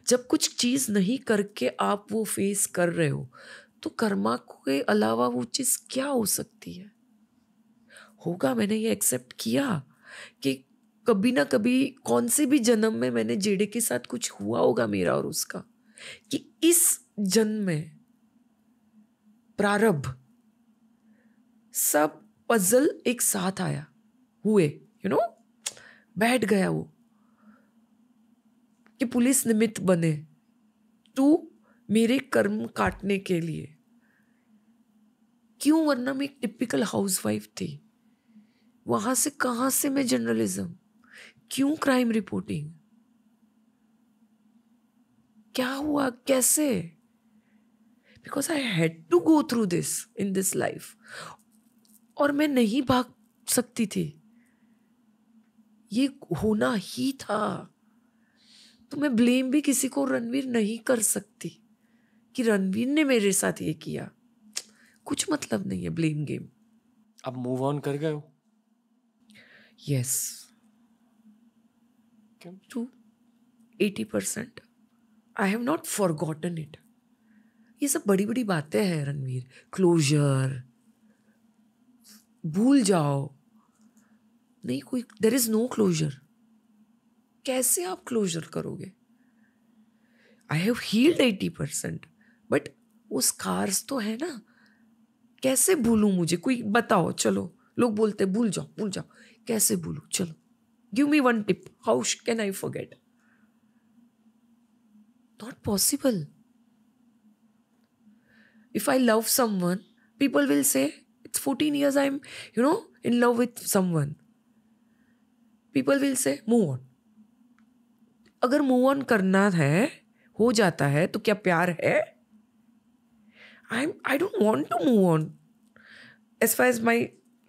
जब कुछ चीज नहीं करके आप वो फेस कर रहे हो, तो कर्मा के अलावा वो चीज क्या हो सकती है? होगा. मैंने ये एक्सेप्ट किया कि कभी ना कभी, कौन से भी जन्म में मैंने जेडे के साथ कुछ हुआ होगा मेरा और उसका, कि इस जन्म में प्रारंभ, सब पजल एक साथ आया, हुए, बैठ गया वो कि पुलिस निमित्त बने तू मेरे कर्म काटने के लिए। क्यों? वरना मैं एक टिपिकल हाउसवाइफ थी। वहां से कहां से मैं जर्नलिज्म, क्यों क्राइम रिपोर्टिंग, क्या हुआ, कैसे? Because I had to go through this in this life, और मैं नहीं भाग सकती थी, ये होना ही था। तो मैं ब्लेम भी किसी को रणवीर नहीं कर सकती कि रणवीर ने मेरे साथ ये किया। कुछ मतलब नहीं है ब्लेम गेम। अब मूव ऑन कर गए हो? यस, क्यों? To 80%। I have not forgotten it. ये सब बड़ी बड़ी बातें हैं रणवीर, क्लोजर, भूल जाओ। नहीं, कोई देयर इज नो क्लोजर। कैसे आप क्लोजर करोगे? आई हैव हील्ड 80%, बट वो स्कार्स तो है ना। कैसे भूलूं? मुझे कोई बताओ। चलो, लोग बोलते भूल जाओ भूल जाओ, कैसे भूलूं? चलो, give me one tip, how can I forget? Not possible. If I love someone, people will say, it's 14 years I'm, in love with someone. People will say, move on. अगर move on करना है, हो जाता है, तो क्या प्यार है? I don't want to move on as far as my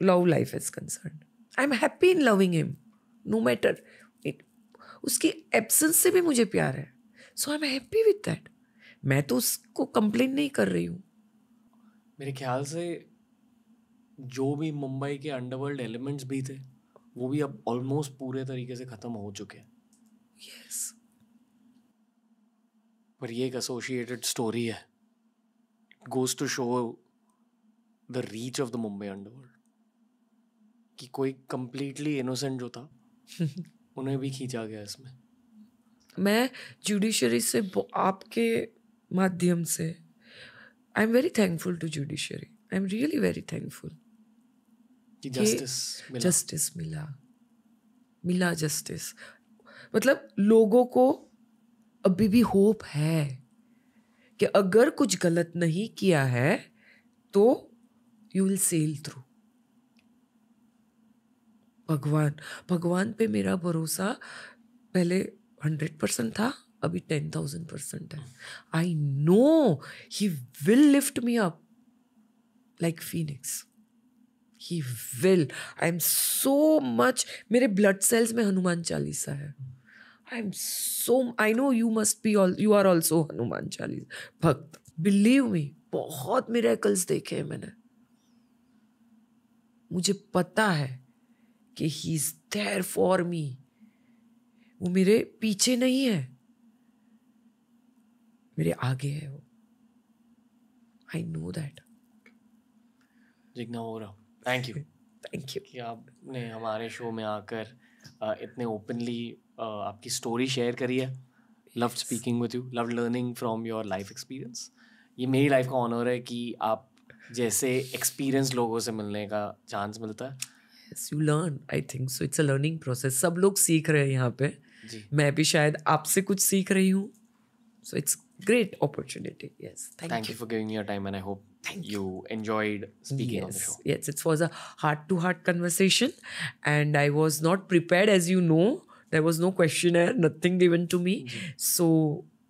love life is concerned. I'm happy in loving him, no matter it. उसकी absence से भी मुझे प्यार है. So I'm happy with that. मैं तो उसको कंप्लेन नहीं कर रही हूँ। मेरे ख्याल से जो भी मुंबई के अंडरवर्ल्ड एलिमेंट्स भी थे, वो भी अब ऑलमोस्ट पूरे तरीके से खत्म हो चुके हैं। Yes. पर ये एक एसोसिएटेड स्टोरी है। It goes to show the reach of the Mumbai underworld, कि कोई कंप्लीटली इनोसेंट जो था उन्हें भी खींचा गया इसमें। मैं जुडिशरी से, आपके माध्यम से, I am very thankful to judiciary. I am really very thankful कि जस्टिस मिला जस्टिस। मतलब लोगों को अभी भी होप है कि अगर कुछ गलत नहीं किया है तो यू विल सेल थ्रू। भगवान पे मेरा भरोसा पहले 100% था, अभी 10,000% है। I know he will lift me up like phoenix, he will. I am so much, मेरे ब्लड सेल्स में हनुमान चालीसा है। I know you must be, you are also Hanuman Chalisa भक्त। बिलीव मी, बहुत मिरेकल्स देखे हैं मैंने। मुझे पता है कि he is there for me. वो मेरे पीछे नहीं है, मेरे आगे है वो। I know that. Jigna Vora, thank you कि आपने हमारे शो में आकर इतने ओपनली आपकी स्टोरी शेयर करी है। Loved speaking with you, loved learning from your life experience. ये मेरी लाइफ का ऑनर है कि आप जैसे एक्सपीरियंस लोगों से मिलने का चांस मिलता है। Yes, you learn, I think so. It's a learning process. सब लोग सीख रहे हैं यहाँ पे। जी। मैं भी शायद आपसे कुछ सीख रही हूँ। So it's great opportunity. Yes, thank you for giving me your time, and I hope you enjoyed speaking on the show. Yes, it was a heart-to-heart conversation, and I was not prepared, as you know. There was no questionnaire, nothing given to me. So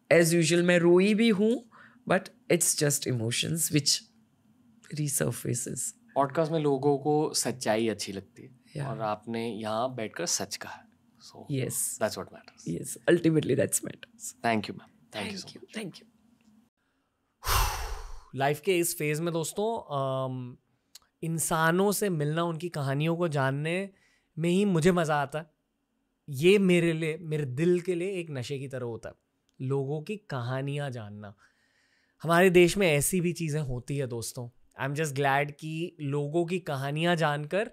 as usual, मैं रोई भी हूँ, but it's just emotions which resurfaces. Podcast में लोगों को सच्चाई अच्छी लगती है, Yeah. और आपने यहाँ बैठकर सच कहा। So Yes. that's what matters. Yes, ultimately that's matters. Thank you, ma'am. Thank you so much. Thank you. Life के इस फेज़ में दोस्तों इंसानों से मिलना, उनकी कहानियों को जानने में ही मुझे मज़ा आता है। ये मेरे लिए, मेरे दिल के लिए एक नशे की तरह होता है, लोगों की कहानियाँ जानना। हमारे देश में ऐसी भी चीज़ें होती है दोस्तों। आई एम जस्ट ग्लैड कि लोगों की कहानियाँ जानकर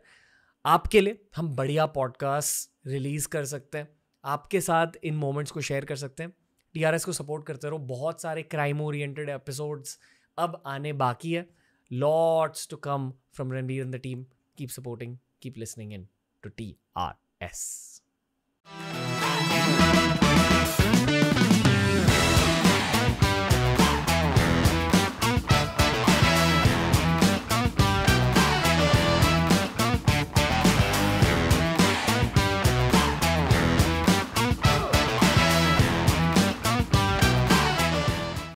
आपके लिए हम बढ़िया पॉडकास्ट रिलीज़ कर सकते हैं, आपके साथ इन मोमेंट्स को शेयर कर सकते हैं। TRS को सपोर्ट करते रहो। बहुत सारे क्राइम ओरिएंटेड एपिसोड्स अब आने बाकी है। Lots to come from Ranveer and the team. Keep supporting, keep listening in to TRS.